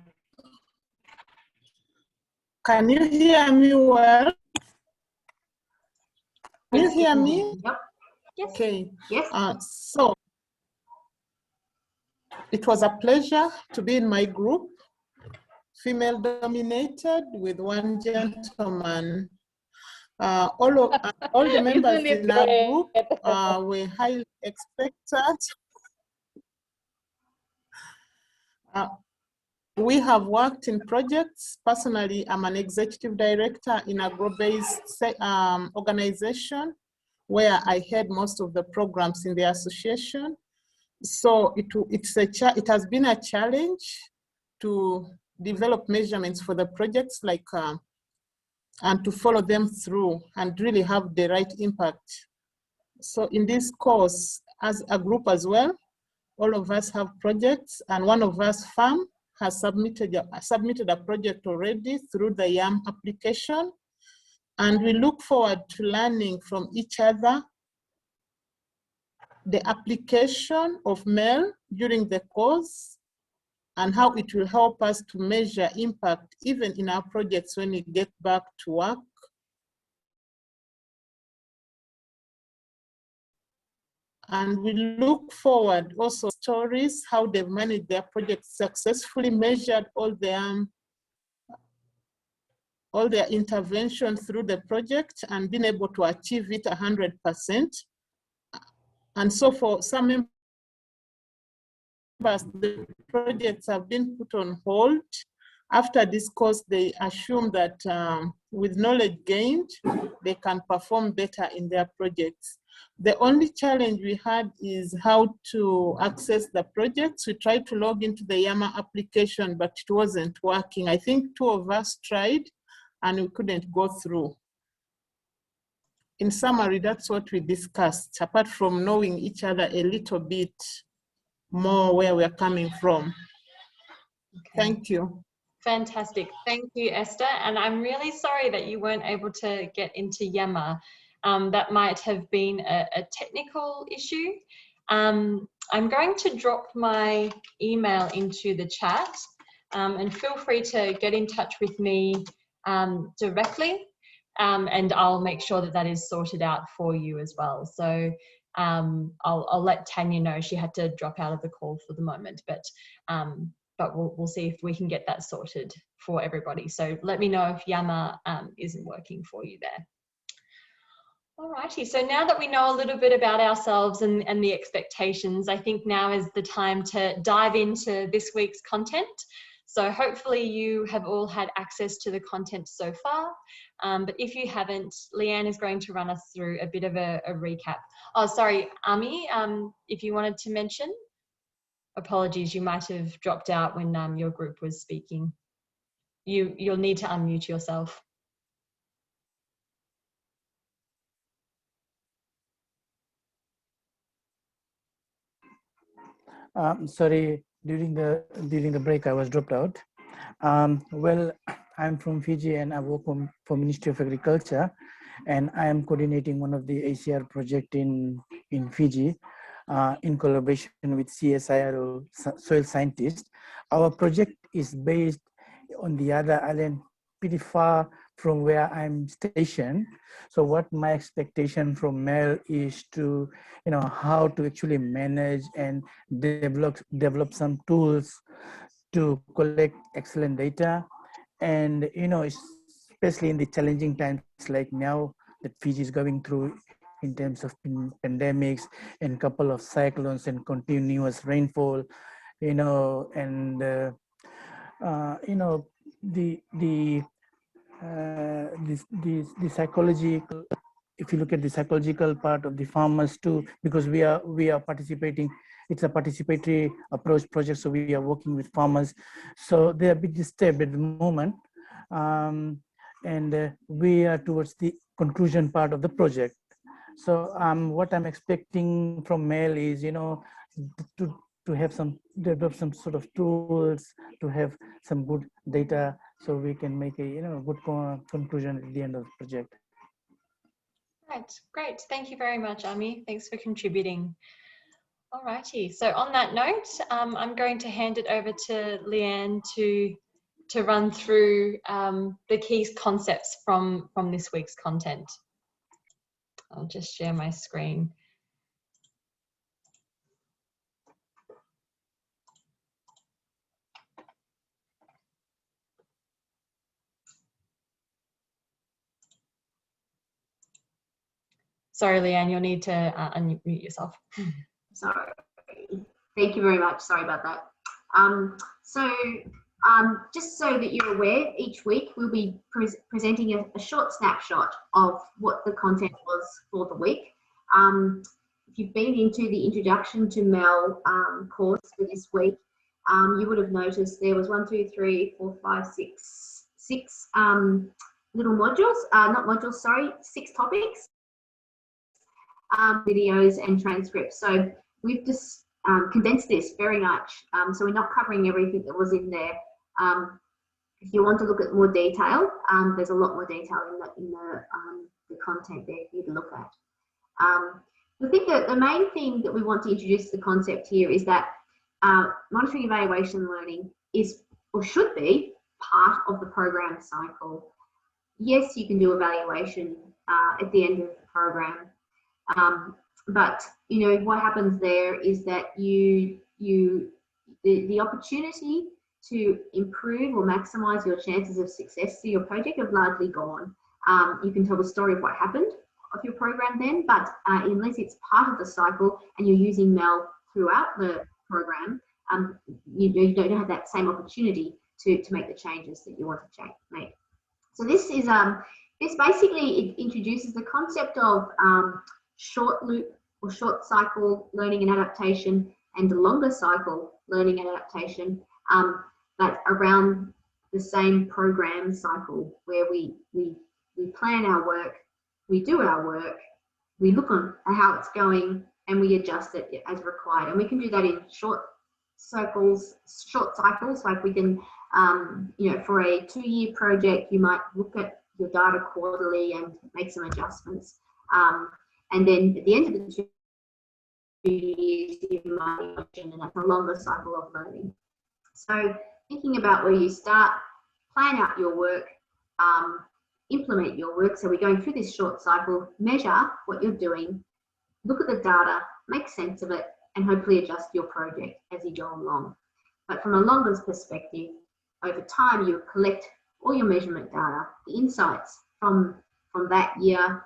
[SPEAKER 13] Can you hear me well? Can you hear me?
[SPEAKER 3] Yep.
[SPEAKER 1] Yes.
[SPEAKER 13] Okay.
[SPEAKER 3] Yes.
[SPEAKER 13] So it was a pleasure to be in my group, female dominated, with one gentleman. All the members in our group were highly expected. We have worked in projects. Personally, I'm an executive director in a group-based organization where I head most of the programs in the association. So it has been a challenge to develop measurements for the projects, like and to follow them through and really have the right impact. So in this course, as a group as well, all of us have projects, and one of us, FAM, has submitted a project already through the YAM application. And we look forward to learning from each other the application of MEL during the course and how it will help us to measure impact even in our projects when we get back to work. And we look forward also stories, how they've managed their projects successfully, measured all their intervention through the project and been able to achieve it 100%. And so for some members, the projects have been put on hold. After this course, they assume that with knowledge gained, they can perform better in their projects. The only challenge we had is how to access the projects. We tried to log into the Yammer application, but it wasn't working. I think 2 of us tried and we couldn't go through. In summary, that's what we discussed, apart from knowing each other a little bit more where we're coming from.
[SPEAKER 1] Okay.
[SPEAKER 13] Thank you.
[SPEAKER 1] Fantastic. Thank you, Esther. And I'm really sorry that you weren't able to get into Yammer. That might have been a technical issue. I'm going to drop my email into the chat, and feel free to get in touch with me directly, and I'll make sure that that is sorted out for you as well. So I'll let Tanya know. She had to drop out of the call for the moment, but we'll see if we can get that sorted for everybody. So let me know if Yammer isn't working for you there. Alrighty, so now that we know a little bit about ourselves and the expectations, I think now is the time to dive into this week's content. So hopefully you have all had access to the content so far, but if you haven't, Leanne is going to run us through a bit of a recap. Oh, sorry, Ami, if you wanted to mention. Apologies, you might have dropped out when your group was speaking. You'll need to unmute yourself.
[SPEAKER 14] Sorry, during the break I was dropped out. Well, I'm from Fiji and I work for Ministry of Agriculture, and I am coordinating one of the ACIAR project in Fiji in collaboration with CSIR, or soil scientists. Our project is based on the other island, pretty far from where I'm stationed. So what my expectation from MEL is to, how to actually manage and develop some tools to collect excellent data. And, especially in the challenging times like now that Fiji is going through in terms of pandemics and couple of cyclones and continuous rainfall, and, the psychological, if you look at the psychological part of the farmers too, because we are participating, it's a participatory approach project, so we are working with farmers, so they are a bit disturbed at the moment, and we are towards the conclusion part of the project. So what I'm expecting from MEL is, to have develop some sort of tools to have some good data, so we can make a good conclusion at the end of the project.
[SPEAKER 1] Right, great. Thank you very much, Ami. Thanks for contributing. Alrighty. So on that note, I'm going to hand it over to Leanne to run through the key concepts from this week's content. I'll just share my screen. Sorry, Leanne, you'll need to unmute yourself.
[SPEAKER 3] Sorry. Thank you very much. Sorry about that. Just so that you're aware, each week we'll be presenting a short snapshot of what the content was for the week. If you've been into the Introduction to MEL course for this week, you would have noticed there was 6 little modules, not modules, sorry, 6 topics, videos and transcripts. So we've just condensed this very much. So we're not covering everything that was in there. If you want to look at more detail, there's a lot more detail in the content there for you to look at. I think that the main thing that we want to introduce to the concept here is that monitoring, evaluation, and learning is, or should be, part of the program cycle. Yes, you can do evaluation at the end of the program, but what happens there is that the opportunity to improve or maximize your chances of success for your project have largely gone. You can tell the story of what happened of your program then, but unless it's part of the cycle and you're using MEL throughout the program, you don't have that same opportunity to make the changes that you want to make. So this is this basically, it introduces the concept of short loop or short cycle learning and adaptation and longer cycle learning and adaptation, but around the same program cycle where we plan our work, we do our work, we look on how it's going, and we adjust it as required. And we can do that in short cycles, like we can, you know, for a 2-year project, you might look at your data quarterly and make some adjustments. And then at the end of the 2 years, you might, and that's a longer cycle of learning. So thinking about where you start, plan out your work, implement your work. So we're going through this short cycle, measure what you're doing, look at the data, make sense of it, and hopefully adjust your project as you go along. But from a longer perspective, over time, you collect all your measurement data, the insights from that year,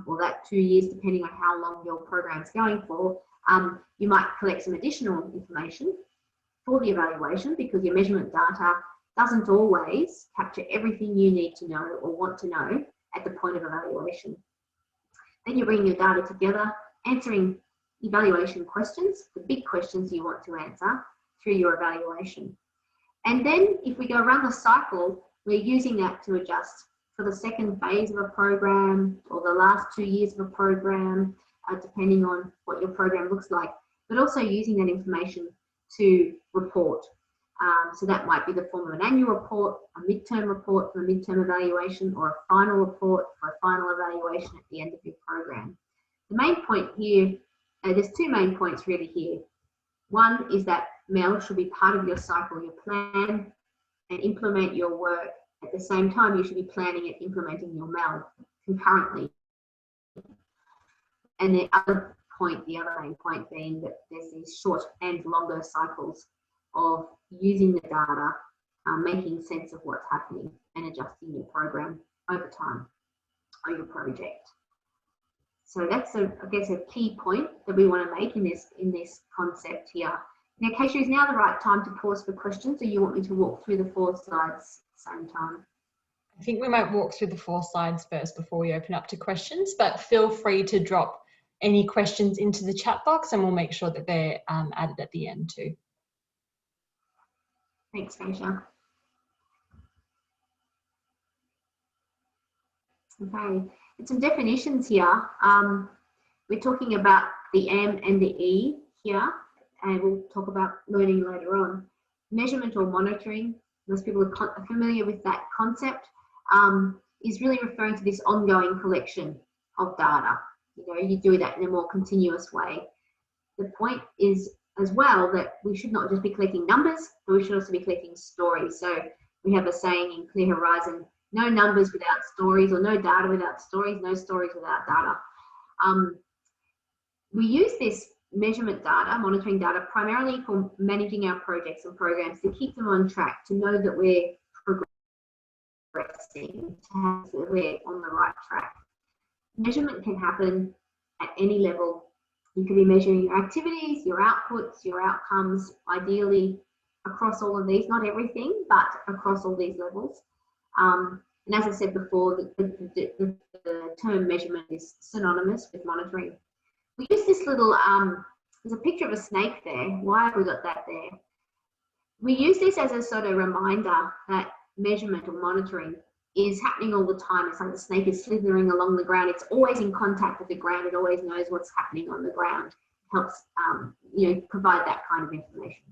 [SPEAKER 3] or that 2 years, depending on how long your program's going for. You might collect some additional information for the evaluation, because your measurement data doesn't always capture everything you need to know or want to know at the point of evaluation. Then you bring your data together, answering evaluation questions, the big questions you want to answer through your evaluation. And then if we go around the cycle, we're using that to adjust for the second phase of a program or the last 2 years of a program, depending on what your program looks like, but also using that information to report. So that might be the form of an annual report, a midterm report for a midterm evaluation, or a final report for a final evaluation at the end of your program. The main point here, there's 2 main points really here. One is that MEL should be part of your cycle, your plan and implement your work. At the same time, you should be planning and implementing your MEL concurrently. And the other main point being that there's these short and longer cycles of using the data, making sense of what's happening and adjusting your program over time or your project. So that's, I guess, a key point that we want to make in this concept here. Now, Keisha, is now the right time to pause for questions, or you want me to walk through the 4 slides at the same time?
[SPEAKER 1] I think we might walk through the 4 slides first before we open up to questions, but feel free to drop any questions into the chat box and we'll make sure that they're added at the end too.
[SPEAKER 3] Thanks, Keisha. Okay, some definitions here. We're talking about the M and the E here, and we'll talk about learning later on. Measurement or monitoring, most people are familiar with that concept, is really referring to this ongoing collection of data. You know, you do that in a more continuous way. The point is as well that we should not just be collecting numbers, but we should also be collecting stories. So we have a saying in Clear Horizon, no numbers without stories, or no data without stories, no stories without data. We use this measurement data, monitoring data, primarily for managing our projects and programs, to keep them on track, to know that we're progressing, to have that we're on the right track. Measurement can happen at any level. You can be measuring your activities, your outputs, your outcomes, ideally across all of these, not everything, but across all these levels. And as I said before, the term measurement is synonymous with monitoring. We use this little, there's a picture of a snake there. Why have we got that there? We use this as a sort of reminder that measurement or monitoring is happening all the time. It's like the snake is slithering along the ground. It's always in contact with the ground. It always knows what's happening on the ground. It helps, you know, provide that kind of information.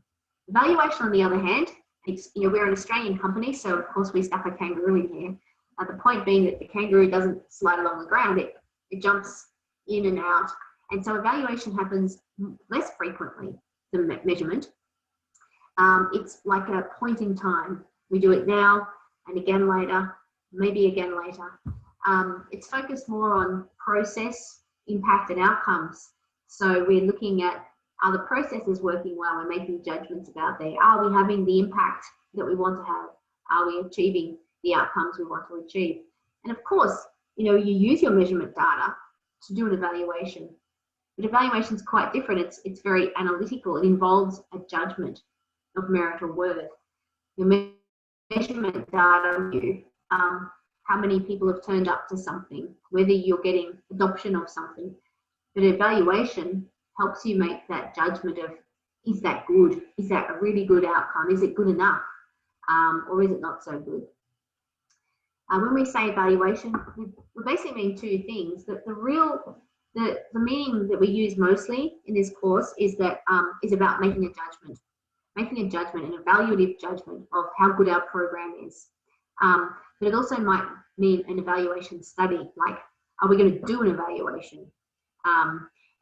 [SPEAKER 3] Evaluation, on the other hand, it's, you know, we're an Australian company, so of course we stuck a kangaroo in here. The point being that the kangaroo doesn't slide along the ground. It jumps in and out. And so evaluation happens less frequently than measurement. It's like a point in time. We do it now and again later, maybe again later. It's focused more on process, impact and outcomes. So we're looking at, are the processes working well? We're making judgments about there. Are we having the impact that we want to have? Are we achieving the outcomes we want to achieve? And of course, you know, you use your measurement data to do an evaluation. But evaluation is quite different. It's very analytical. It involves a judgment of merit or worth. Your measurement data how many people have turned up to something, whether you're getting adoption of something. But evaluation helps you make that judgment of, is that good? Is that a really good outcome? Is it good enough? Or is it not so good? When we say evaluation, we basically mean two things. That the meaning that we use mostly in this course is that is about making a judgment, an evaluative judgment of how good our program is. But it also might mean an evaluation study, like, are we going to do an evaluation?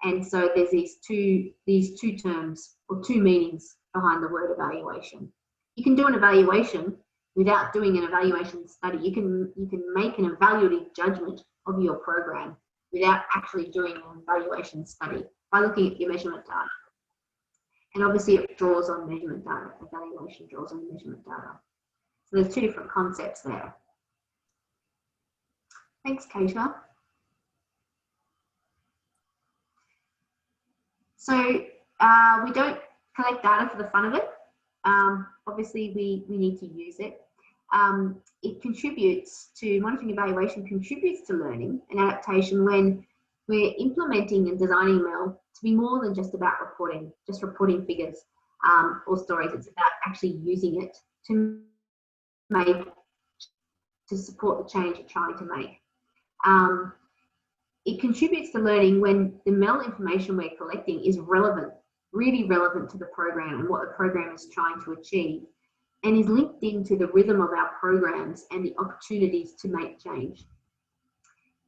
[SPEAKER 3] And so there's these two terms or two meanings behind the word evaluation. You can do an evaluation without doing an evaluation study. You can make an evaluative judgment of your program without actually doing an evaluation study by looking at your measurement data. And obviously it draws on measurement data. Evaluation draws on measurement data. So there's two different concepts there. Thanks, Keisha. So we don't collect data for the fun of it. Obviously, we need to use it. It contributes to, monitoring evaluation contributes to learning and adaptation when we're implementing and designing MEL to be more than just about reporting figures or stories. It's about actually using it to support the change you're trying to make. It contributes to learning when the MEL information we're collecting is relevant, really relevant to the program and what the program is trying to achieve, and is linked into the rhythm of our programs and the opportunities to make change.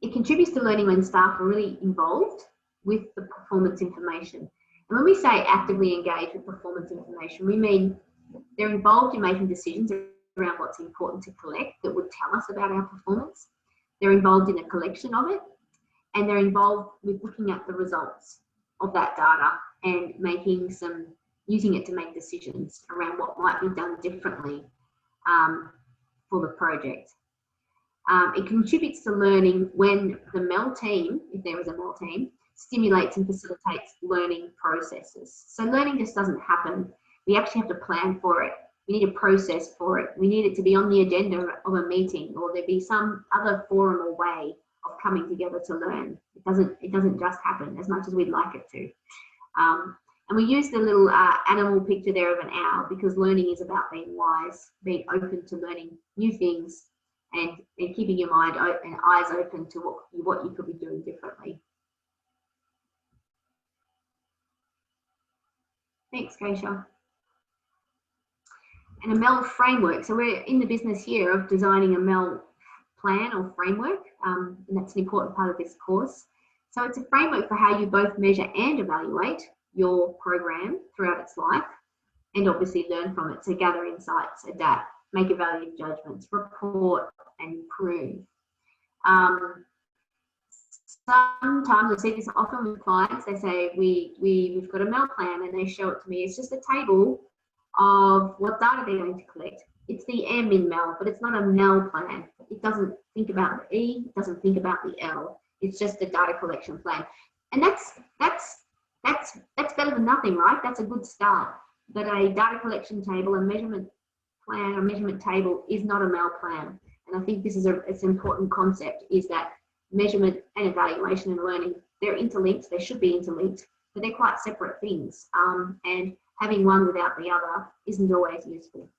[SPEAKER 3] It contributes to learning when staff are really involved with the performance information. And when we say actively engage with performance information, we mean they're involved in making decisions around what's important to collect that would tell us about our performance. They're involved in the collection of it, and they're involved with looking at the results of that data and using it to make decisions around what might be done differently for the project. It contributes to learning when the MEL team, if there is a MEL team, stimulates and facilitates learning processes. So learning just doesn't happen. We actually have to plan for it. We need a process for it. We need it to be on the agenda of a meeting, or there be some other forum or way of coming together to learn. It doesn't just happen as much as we'd like it to. And we use the little animal picture there of an owl because learning is about being wise, being open to learning new things, and keeping your mind and eyes open to what you could be doing differently. Thanks, Keisha. And a MEL framework. So we're in the business here of designing a MEL plan or framework, and that's an important part of this course. So it's a framework for how you both measure and evaluate your program throughout its life, and obviously learn from it to gather insights, adapt, make evaluative judgments, report and improve. Sometimes I see this often with clients. They say we've got a MEL plan, and they show it to me. It's just a table of what data they're going to collect. It's the M in MEL, but it's not a MEL plan. It doesn't think about the E, it doesn't think about the L. It's just a data collection plan. And that's better than nothing, right? That's a good start. But a data collection table, a measurement plan, a measurement table is not a MEL plan. And I think this is it's an important concept, is that measurement and evaluation and learning, they're interlinked, they should be interlinked, but they're quite separate things. And having one without the other isn't always useful.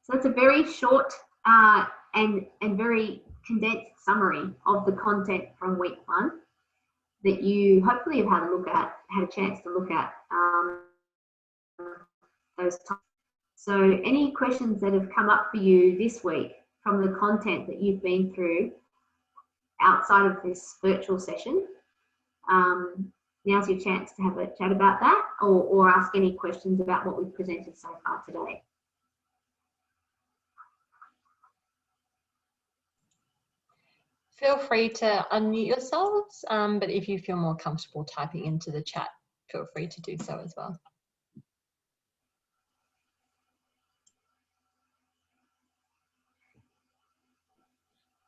[SPEAKER 3] So it's a very short and very condensed summary of the content from week 1 that you hopefully have had a chance to look at those times. So any questions that have come up for you this week from the content that you've been through outside of this virtual session, now's your chance to have a chat about that, or ask any questions about what we've presented so far today.
[SPEAKER 1] Feel free to unmute yourselves, but if you feel more comfortable typing into the chat, feel free to do so as well.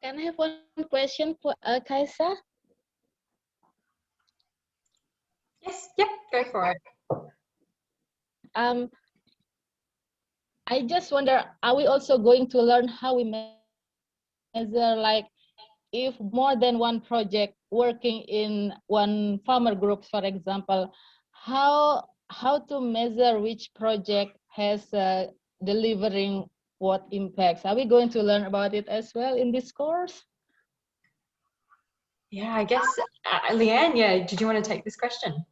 [SPEAKER 11] Can I have one question for Kaisa?
[SPEAKER 1] Yes, yep, go for it.
[SPEAKER 11] I just wonder, are we also going to learn how we measure, like, if more than one project working in one farmer groups, for example, how to measure which project has delivering what impacts? Are we going to learn about it as well in this course?
[SPEAKER 1] Yeah, I guess, Leanne, yeah, did you want to take this question?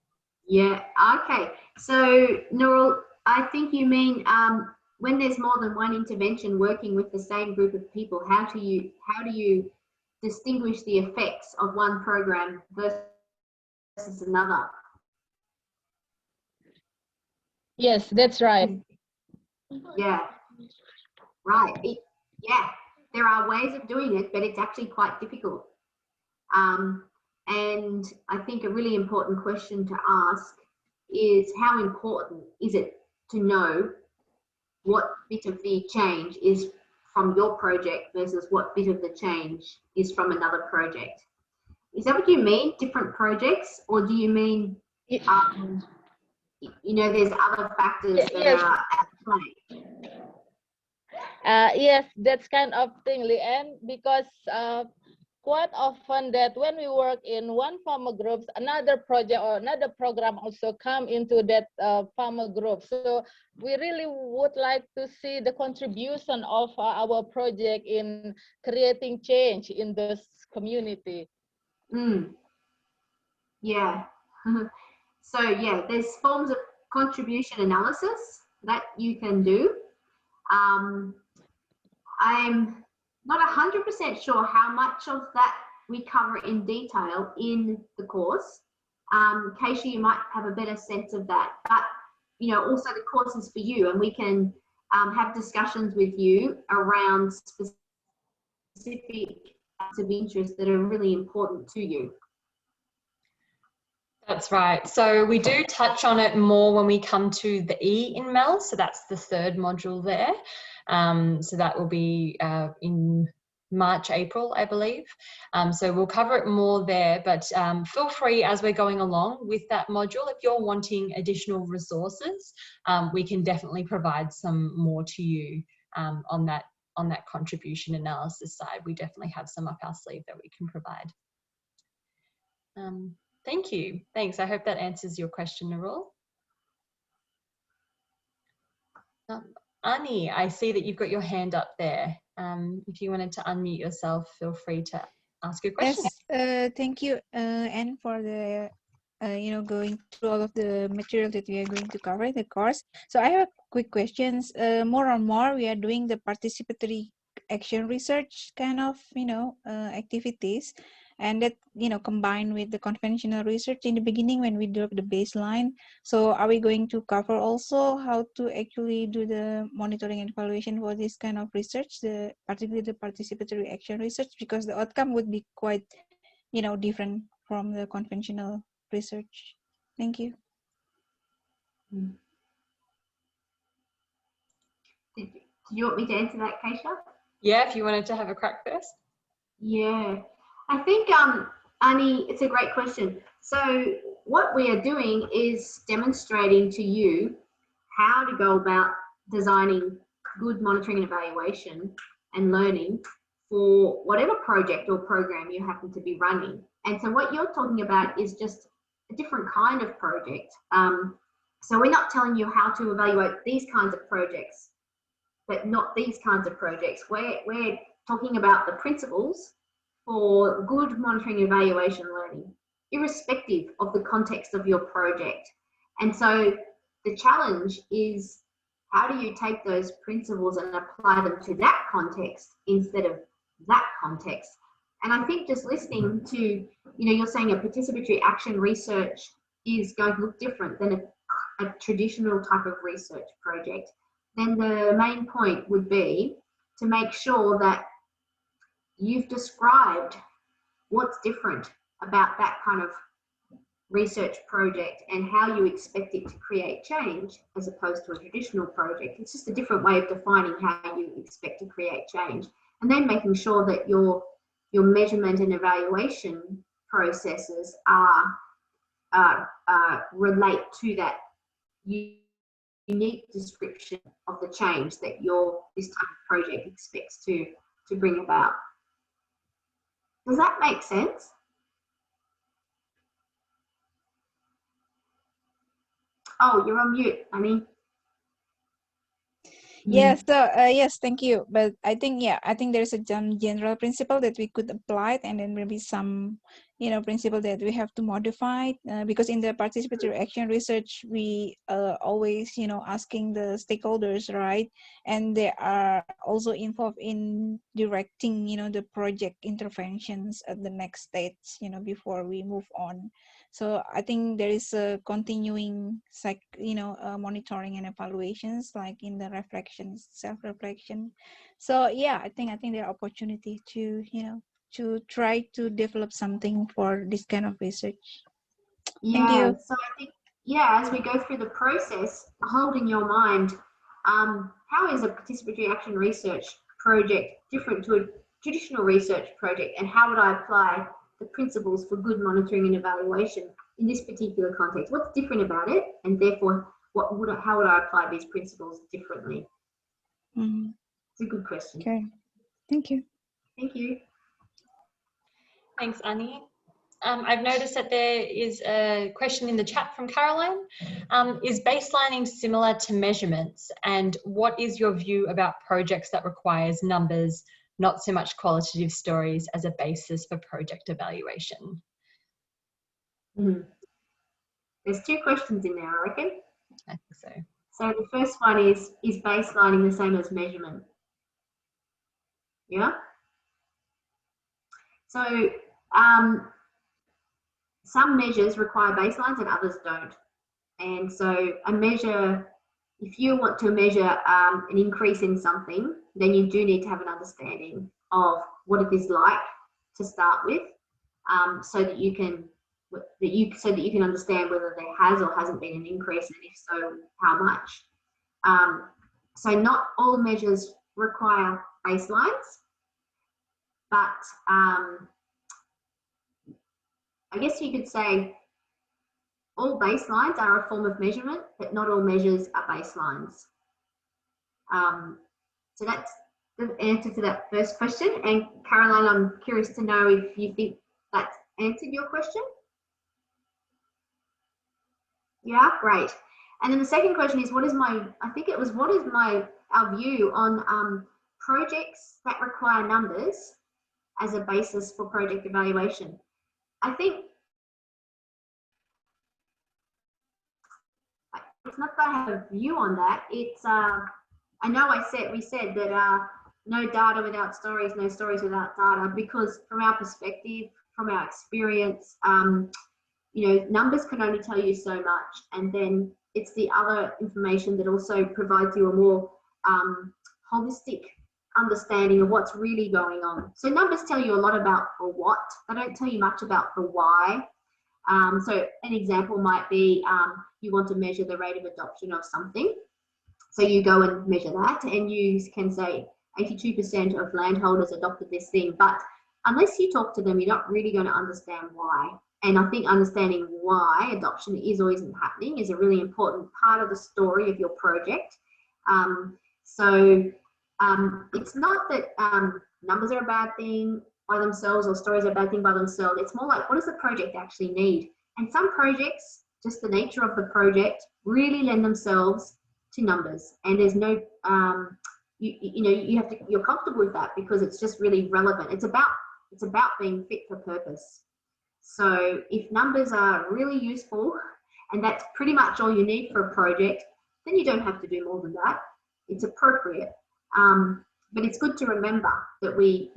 [SPEAKER 3] Yeah, okay. So, Nurul, I think you mean when there's more than one intervention working with the same group of people, how do you distinguish the effects of one program versus another?
[SPEAKER 11] Yes, that's right.
[SPEAKER 3] Yeah, right. Yeah, there are ways of doing it, but it's actually quite difficult. And I think a really important question to ask is, how important is it to know what bit of the change is from your project versus what bit of the change is from another project? Is that what you mean, different projects, or do you mean, you know, there's other factors that are at play?
[SPEAKER 11] Yes, that's kind of thing, Leanne, because quite often that when we work in one farmer groups, another project or another program also come into that farmer group. So we really would like to see the contribution of our project in creating change in this community.
[SPEAKER 3] Yeah. So yeah, there's forms of contribution analysis that you can do. I'm not 100% sure how much of that we cover in detail in the course. Keisha, you might have a better sense of that, but you know, also the course is for you, and we can have discussions with you around specific areas of interest that are really important to you.
[SPEAKER 1] That's right. So we do touch on it more when we come to the E in MEL. So that's the third module there. So that will be in March, April, I believe. So we'll cover it more there, but feel free as we're going along with that module, if you're wanting additional resources, we can definitely provide some more to you on that contribution analysis side. We definitely have some up our sleeve that we can provide. Thank you. Thanks. I hope that answers your question, Nurul. Ani, I see that you've got your hand up there. If you wanted to unmute yourself, feel free to ask your question.
[SPEAKER 6] Yes, thank you, Anne, for the going through all of the material that we are going to cover in the course. So I have quick questions. More and more, we are doing the participatory action research kind of activities, and that combined with the conventional research in the beginning when we do the baseline. So are we going to cover also how to actually do the monitoring and evaluation for this kind of research, particularly the participatory action research, because the outcome would be quite different from the conventional research? Thank you.
[SPEAKER 3] Do you want me to answer that, Keisha?
[SPEAKER 1] Yeah, if you wanted to have a crack first.
[SPEAKER 3] Yeah, I think, Ani, it's a great question. So what we are doing is demonstrating to you how to go about designing good monitoring and evaluation and learning for whatever project or program you happen to be running. And so what you're talking about is just a different kind of project. So we're not telling you how to evaluate these kinds of projects, but not these kinds of projects. We're talking about the principles for good monitoring and evaluation learning, irrespective of the context of your project. And so the challenge is, how do you take those principles and apply them to that context instead of that context? And I think just listening to, you're saying a participatory action research is going to look different than a traditional type of research project. Then the main point would be to make sure that you've described what's different about that kind of research project and how you expect it to create change as opposed to a traditional project. It's just a different way of defining how you expect to create change, and then making sure that your measurement and evaluation processes are relate to that unique description of the change that this type of project expects to bring about. Does that make sense? Oh, you're on mute, Annie.
[SPEAKER 6] Yes, so yes, thank you. But I think, yeah, I think there's a general principle that we could apply, and then maybe some, principle that we have to modify, because in the participatory action research, we always, asking the stakeholders, right? And they are also involved in directing, the project interventions at the next stage, before we move on. So I think there is a continuing, monitoring and evaluations, like in the reflections, self-reflection. So yeah, I think there are opportunity to, to try to develop something for this kind of research. Thank you.
[SPEAKER 3] So I think, as we go through the process, hold in your mind, how is a participatory action research project different to a traditional research project, and how would I apply the principles for good monitoring and evaluation in this particular context? What's different about it, and therefore how would I apply these principles differently? It's a good question.
[SPEAKER 6] Okay, thank you.
[SPEAKER 3] Thank you.
[SPEAKER 1] Thanks, Annie. I've noticed that there is a question in the chat from Caroline. Is baselining similar to measurements? And what is your view about projects that requires numbers, not so much qualitative stories, as a basis for project evaluation?
[SPEAKER 3] There's two questions in there, I reckon.
[SPEAKER 1] I think so.
[SPEAKER 3] So the first one is baselining the same as measurement? Yeah. So some measures require baselines and others don't. And so a measure, if you want to measure an increase in something, then you do need to have an understanding of what it is like to start with, so that you can understand whether there has or hasn't been an increase, and if so, how much. So not all measures require baselines, but I guess you could say all baselines are a form of measurement, but not all measures are baselines. So that's the answer to that first question. And Caroline, I'm curious to know if you think that's answered your question. Yeah, great. And then the second question is, our view on projects that require numbers as a basis for project evaluation? I think it's not that I have a view on that. It's I know we said that no data without stories, no stories without data, because from our perspective, from our experience, numbers can only tell you so much, and then it's the other information that also provides you a more holistic understanding of what's really going on. So numbers tell you a lot about the what, they don't tell you much about the why. So an example might be you want to measure the rate of adoption of something. So you go and measure that, and you can say 82% of landholders adopted this thing, but unless you talk to them, you're not really going to understand why. And I think understanding why adoption is or isn't happening is a really important part of the story of your project. It's not that numbers are a bad thing by themselves or stories are a bad thing by themselves. It's more like, what does the project actually need? And some projects, just the nature of the project, really lend themselves to numbers. And there's no, you're comfortable with that because it's just really relevant. It's about being fit for purpose. So if numbers are really useful and that's pretty much all you need for a project, then you don't have to do more than that. It's appropriate. But it's good to remember that we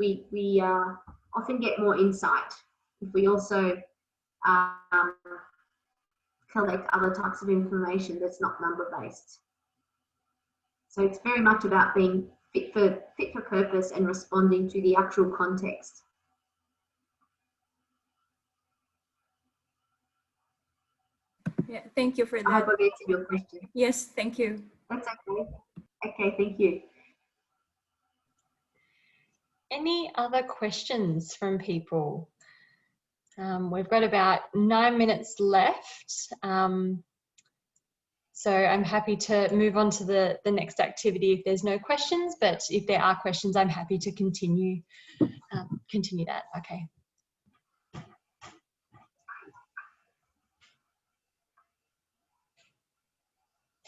[SPEAKER 3] often get more insight if we also collect other types of information that's not number-based. So it's very much about being fit for purpose and responding to the actual context.
[SPEAKER 7] Yeah, thank you for that.
[SPEAKER 3] I hope I've answered your question.
[SPEAKER 7] Yes, thank you.
[SPEAKER 3] That's okay. Okay, thank you.
[SPEAKER 1] Any other questions from people? We've got about 9 minutes left. So I'm happy to move on to the next activity if there's no questions, but if there are questions, I'm happy to continue that. Okay.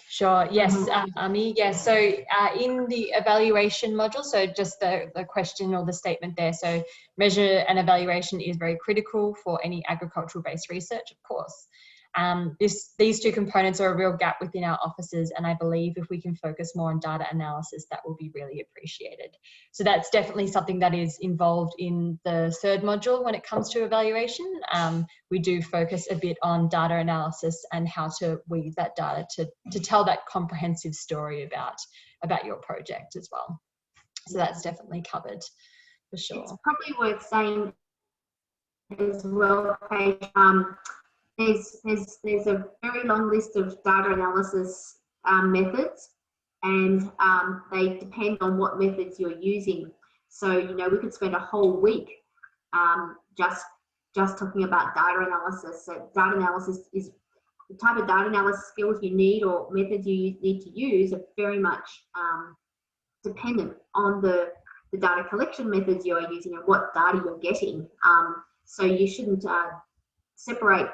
[SPEAKER 1] Sure. Yes, Ami. Yeah. So in the evaluation module, so just the question or the statement there. So measure and evaluation is very critical for any agricultural-based research, of course. These two components are a real gap within our offices, and I believe if we can focus more on data analysis, that will be really appreciated. So that's definitely something that is involved in the third module when it comes to evaluation. We do focus a bit on data analysis and how to weave that data to tell that comprehensive story about your project as well. So that's definitely covered for sure.
[SPEAKER 3] It's probably worth saying as well, Kate, there's a very long list of data analysis methods, and they depend on what methods you're using. So, you know, we could spend a whole week just talking about data analysis. So data analysis is the type of data analysis skills you need or methods you need to use are very much dependent on the data collection methods you are using and what data you're getting. So you shouldn't separate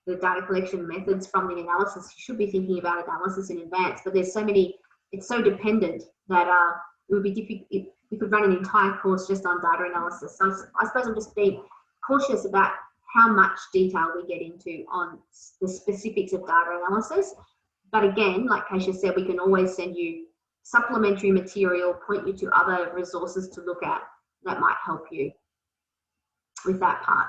[SPEAKER 3] the data collection methods from the analysis. You should be thinking about analysis in advance, but there's so many, it's so dependent that it would be difficult. We could run an entire course just on data analysis. So I suppose I'm just being cautious about how much detail we get into on the specifics of data analysis. But again, like Keisha said, we can always send you supplementary material, point you to other resources to look at that might help you with that part.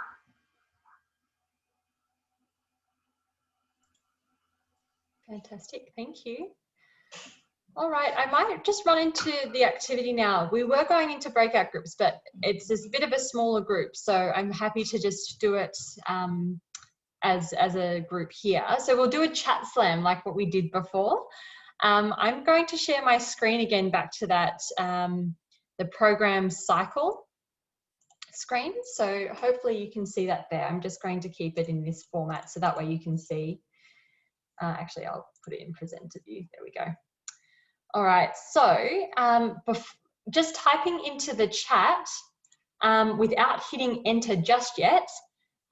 [SPEAKER 1] Fantastic, thank you. All right, I might just run into the activity now. We were going into breakout groups, but it's a bit of a smaller group, so I'm happy to just do it as a group here. So we'll do a chat slam like what we did before. I'm going to share my screen again back to that, the program cycle screen. So hopefully you can see that there. I'm just going to keep it in this format so that way you can see. Actually, I'll put it in presenter view. There we go. All right, so just typing into the chat without hitting enter just yet,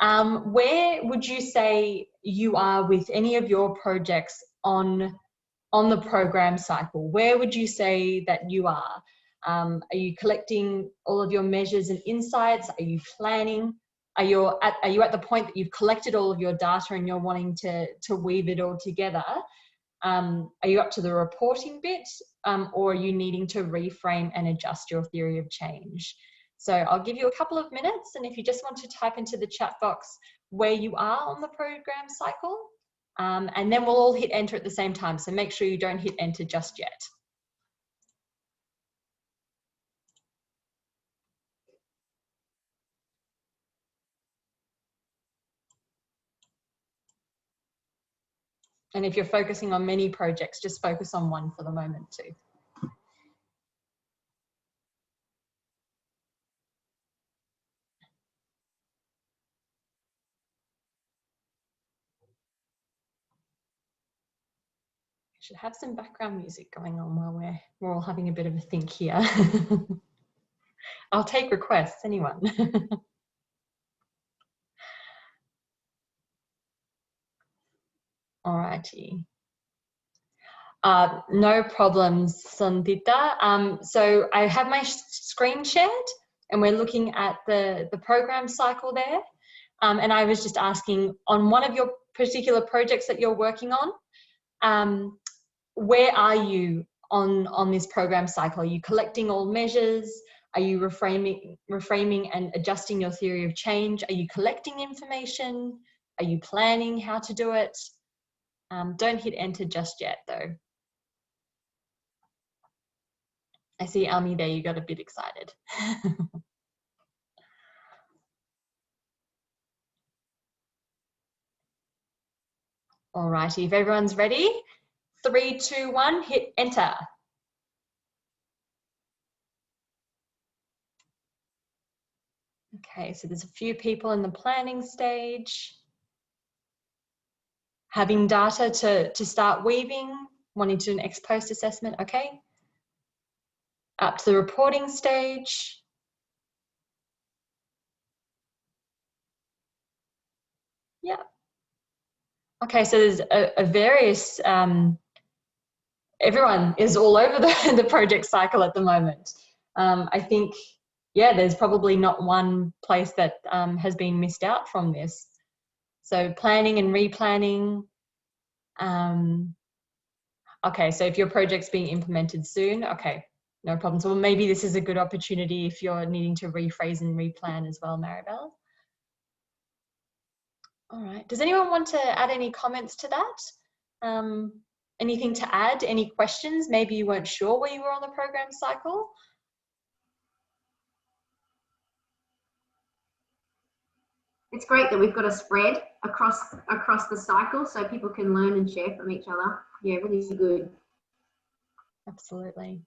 [SPEAKER 1] where would you say you are with any of your projects on the program cycle? Where would you say that you are? Are you collecting all of your measures and insights? Are you planning? Are you at the point that you've collected all of your data and you're wanting to weave it all together? Are you up to the reporting bit, or are you needing to reframe and adjust your theory of change? So I'll give you a couple of minutes, and if you just want to type into the chat box where you are on the program cycle, and then we'll all hit enter at the same time. So make sure you don't hit enter just yet. And if you're focusing on many projects, just focus on one for the moment too. Should have some background music going on while we're all having a bit of a think here. I'll take requests, anyone. Alrighty. No problems, Sandita. So I have my screen shared and we're looking at the program cycle there. And I was just asking, on one of your particular projects that you're working on, where are you on this program cycle? Are you collecting all measures? Are you reframing and adjusting your theory of change? Are you collecting information? Are you planning how to do it? Don't hit enter just yet though. I see Almi there, you got a bit excited. Alrighty, if everyone's ready, 3, 2, 1, hit enter. Okay, so there's a few people in the planning stage. Having data to start weaving, wanting to do an ex-post assessment, okay. Up to the reporting stage. Yeah. Okay, so there's a various, everyone is all over the project cycle at the moment. I think, yeah, there's probably not one place that has been missed out from this. So planning and replanning. Okay, so if your project's being implemented soon, okay, no problem. So maybe this is a good opportunity if you're needing to rephrase and replan as well, Maribel. All right, does anyone want to add any comments to that? Anything to add, any questions? Maybe you weren't sure where you were on the program cycle.
[SPEAKER 3] It's great that we've got a spread across the cycle so people can learn and share from each other. Yeah, really good.
[SPEAKER 1] Absolutely.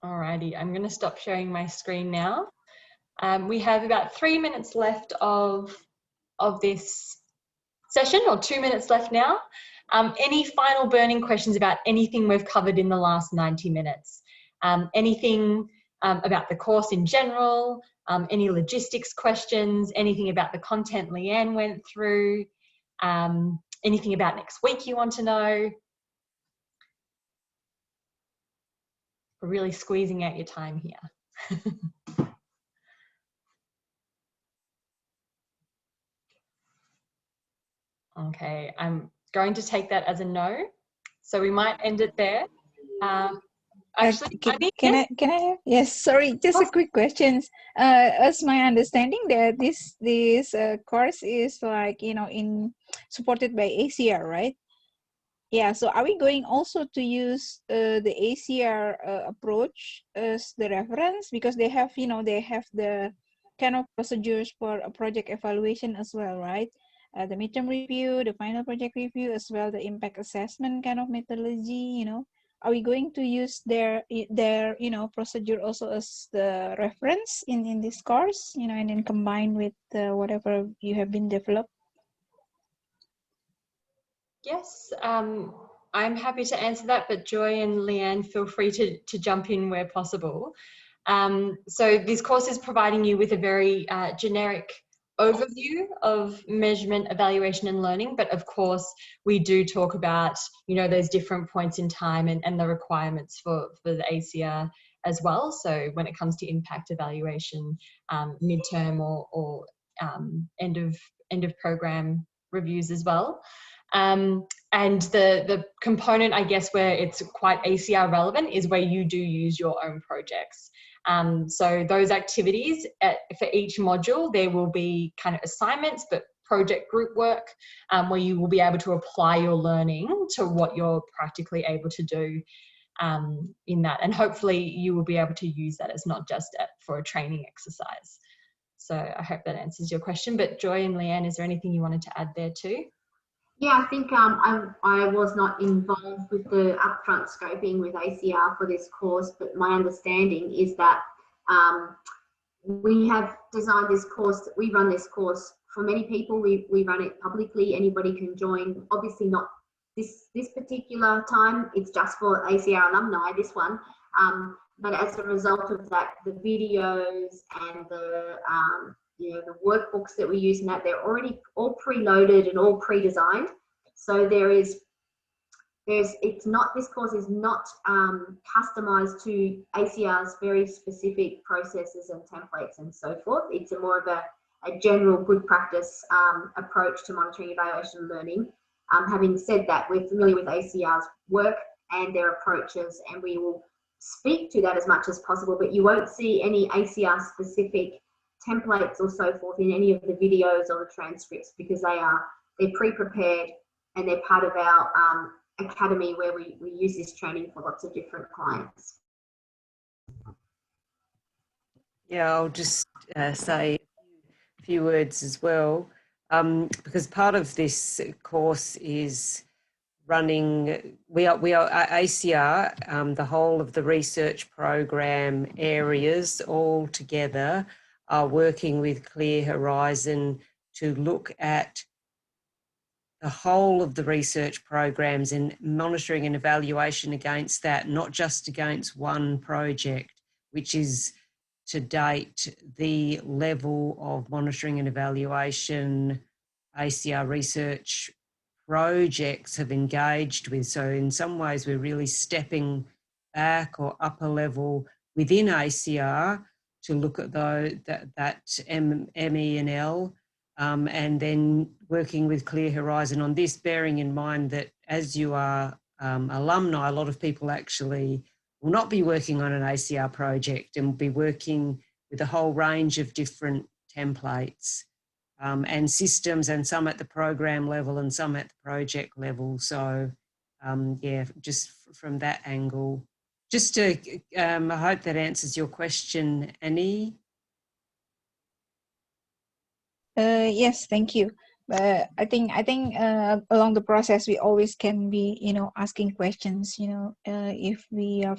[SPEAKER 1] Alrighty, I'm going to stop sharing my screen now. We have about 3 minutes left of this session, or 2 minutes left now. Any final burning questions about anything we've covered in the last 90 minutes? Anything about the course in general, any logistics questions, anything about the content Leanne went through, anything about next week you want to know? We're really squeezing out your time here. Okay, I'm going to take that as a no. So we might end it there. Actually,
[SPEAKER 6] can I? Yes, sorry, just a quick question. As my understanding that this course is like, you know, supported by ACIAR, right? Yeah, so are we going also to use the ACIAR approach as the reference, because they have, you know, they have the kind of procedures for a project evaluation as well, right? The midterm review, the final project review, as well the impact assessment kind of methodology, you know. Are we going to use their you know, procedure also as the reference in this course, you know, and then combine with whatever you have been developed?
[SPEAKER 1] Yes, I'm happy to answer that, but Joy and Leanne, feel free to jump in where possible. So this course is providing you with a very generic overview of measurement, evaluation and learning, but of course we do talk about, you know, those different points in time and the requirements for the ACIAR as well. So when it comes to impact evaluation, midterm or end of program reviews as well. And the component, I guess, where it's quite ACIAR relevant is where you do use your own projects. So those activities for each module, there will be kind of assignments, but project group work where you will be able to apply your learning to what you're practically able to do in that. And hopefully you will be able to use that as not just for a training exercise. So I hope that answers your question. But Joy and Leanne, is there anything you wanted to add there too?
[SPEAKER 3] Yeah, I think I was not involved with the upfront scoping with ACIAR for this course, but my understanding is that we have designed this course, we run this course for many people. We run it publicly, anybody can join. Obviously not this particular time, it's just for ACIAR alumni, this one. But as a result of that, the videos and the you know, the workbooks that we use in that, they're already all preloaded and all pre-designed. So it's not, this course is not customized to ACIAR's very specific processes and templates and so forth. It's more of a general good practice approach to monitoring, evaluation and learning. Having said that, we're familiar with ACIAR's work and their approaches, and we will speak to that as much as possible, but you won't see any ACIAR specific templates or so forth in any of the videos or the transcripts, because they're pre-prepared and they're part of our academy where we use this training for lots of different clients.
[SPEAKER 2] Yeah, I'll just say a few words as well, because part of this course is running, we are ACIAR, the whole of the research program areas all together are working with Clear Horizon to look at the whole of the research programs and monitoring and evaluation against that, not just against one project, which is to date the level of monitoring and evaluation ACIAR research projects have engaged with. So in some ways we're really stepping back or up a level within ACIAR to look at that MEL, and then working with Clear Horizon on this, bearing in mind that as you are alumni, a lot of people actually will not be working on an ACIAR project and will be working with a whole range of different templates and systems, and some at the program level and some at the project level. So yeah, just from that angle. Just to, I hope that answers your question, Annie.
[SPEAKER 6] Yes, thank you. But I think along the process we always can be, you know, asking questions, you know, if we are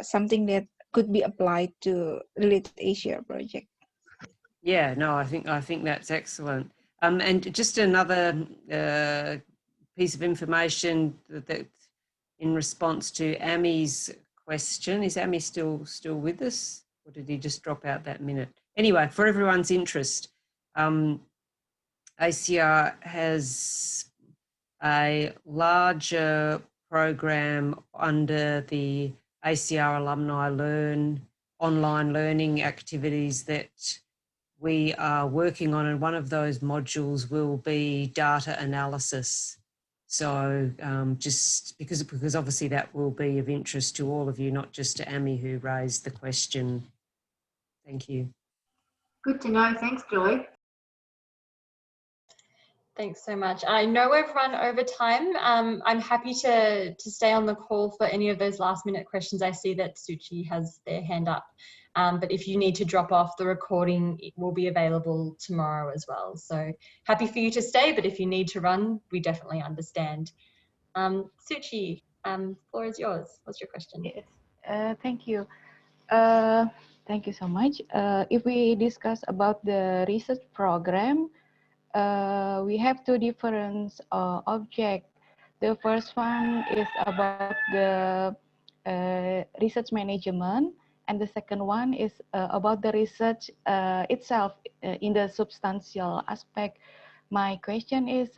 [SPEAKER 6] something that could be applied to related ACIAR project.
[SPEAKER 2] Yeah, no, I think that's excellent. And just another piece of information that in response to Ami's question, is Ami still with us, or did he just drop out that minute? Anyway, for everyone's interest, ACIAR has a larger program under the ACIAR Alumni Learn online learning activities that we are working on, and one of those modules will be data analysis. So just because obviously that will be of interest to all of you, not just to Ami who raised the question. Thank you.
[SPEAKER 3] Good to know. Thanks, Joy.
[SPEAKER 1] Thanks so much. I know we've run over time. I'm happy to stay on the call for any of those last minute questions. I see that Suchi has their hand up. But if you need to drop off, the recording will be available tomorrow as well. So happy for you to stay, but if you need to run, we definitely understand. Suchi, floor is yours. What's your question?
[SPEAKER 15] Yes, thank you. Thank you so much. If we discuss about the research program, we have two different objects. The first one is about the research management, and the second one is about the research itself in the substantial aspect. My question is,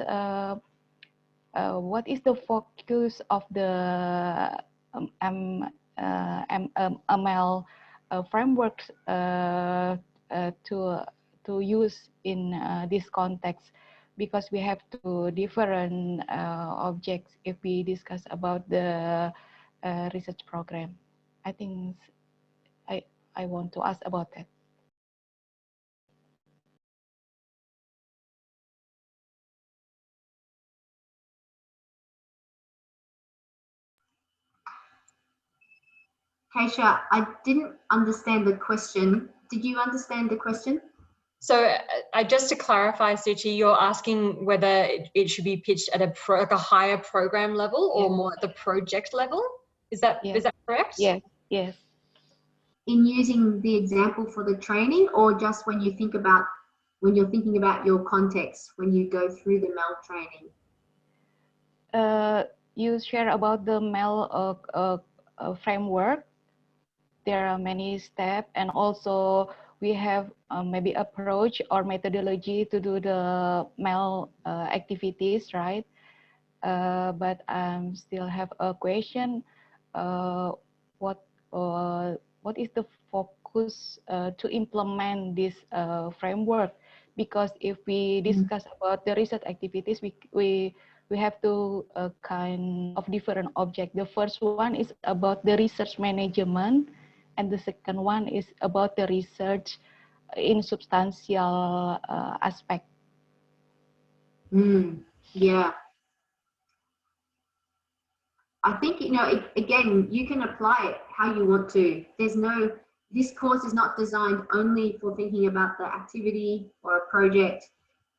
[SPEAKER 15] what is the focus of the MEL frameworks to use in this context? Because we have two different objects if we discuss about the research program. I think I want to ask about that.
[SPEAKER 3] Keisha, I didn't understand the question. Did you understand the question?
[SPEAKER 1] So just to clarify, Suchi, you're asking whether it should be pitched at a higher program level or more at the project level? Is that correct?
[SPEAKER 15] Yes, yes.
[SPEAKER 3] In using the example for the training, or just when you're thinking about your context when you go through the MEL training?
[SPEAKER 15] You share about the MEL framework. There are many steps, and also we have maybe approach or methodology to do the MEL activities, right? But I still have a question. What is the focus to implement this framework? Because if we discuss about the research activities, we have two kind of different objects. The first one is about the research management, and the second one is about the research in substantial aspect.
[SPEAKER 3] Yeah. I think, again, you can apply it how you want to. This course is not designed only for thinking about the activity or a project.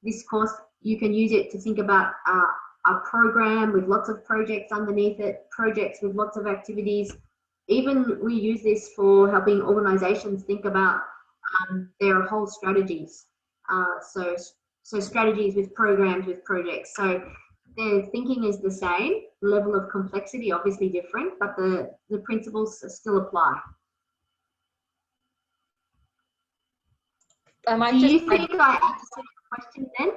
[SPEAKER 3] This course, you can use it to think about a program with lots of projects underneath it, projects with lots of activities. Even we use this for helping organizations think about their whole strategies. So strategies with programs, with projects. So their thinking is the same, level of complexity obviously different, but the principles still apply. Do you think I answered your question then?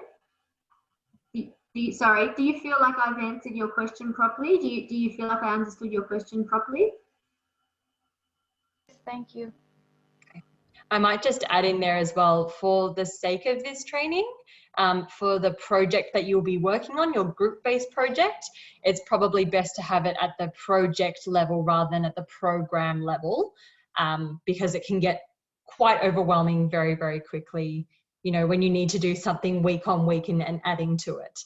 [SPEAKER 3] Sorry, do you feel like I've answered your question properly? Do you feel like I understood your question properly?
[SPEAKER 15] Thank you.
[SPEAKER 1] I might just add in there as well, for the sake of this training, for the project that you'll be working on, your group-based project, it's probably best to have it at the project level rather than at the program level, because it can get quite overwhelming very, very quickly, you know, when you need to do something week on week and adding to it.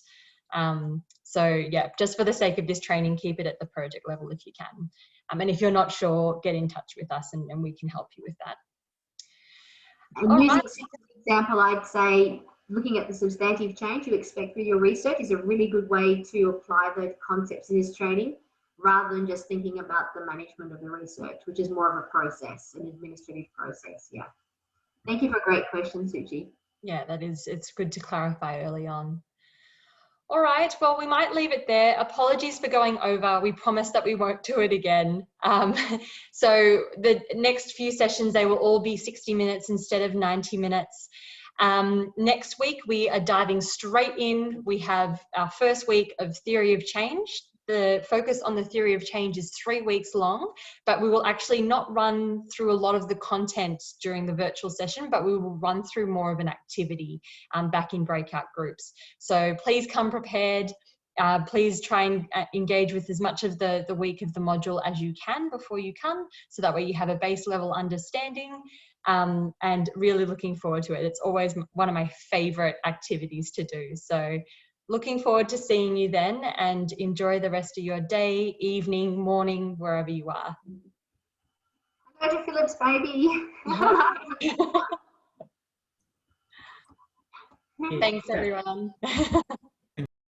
[SPEAKER 1] So yeah, just for the sake of this training, keep it at the project level if you can. And if you're not sure, get in touch with us and we can help you with that.
[SPEAKER 3] And using this example, I'd say looking at the substantive change you expect through your research is a really good way to apply the concepts in this training, rather than just thinking about the management of the research, which is more of a process, an administrative process. Yeah. Thank you for a great question, Suchi.
[SPEAKER 1] Yeah, it's good to clarify early on. All right, well, we might leave it there. Apologies for going over. We promise that we won't do it again. So the next few sessions, they will all be 60 minutes instead of 90 minutes. Next week, we are diving straight in. We have our first week of theory of change. The focus on the theory of change is 3 weeks long, but we will actually not run through a lot of the content during the virtual session, but we will run through more of an activity back in breakout groups. So please come prepared. Please try and engage with as much of the week of the module as you can before you come, so that way you have a base level understanding, and really looking forward to it. It's always one of my favorite activities to do. So looking forward to seeing you then, and enjoy the rest of your day, evening, morning, wherever you are.
[SPEAKER 3] Go to Philip's baby.
[SPEAKER 1] Thanks, everyone.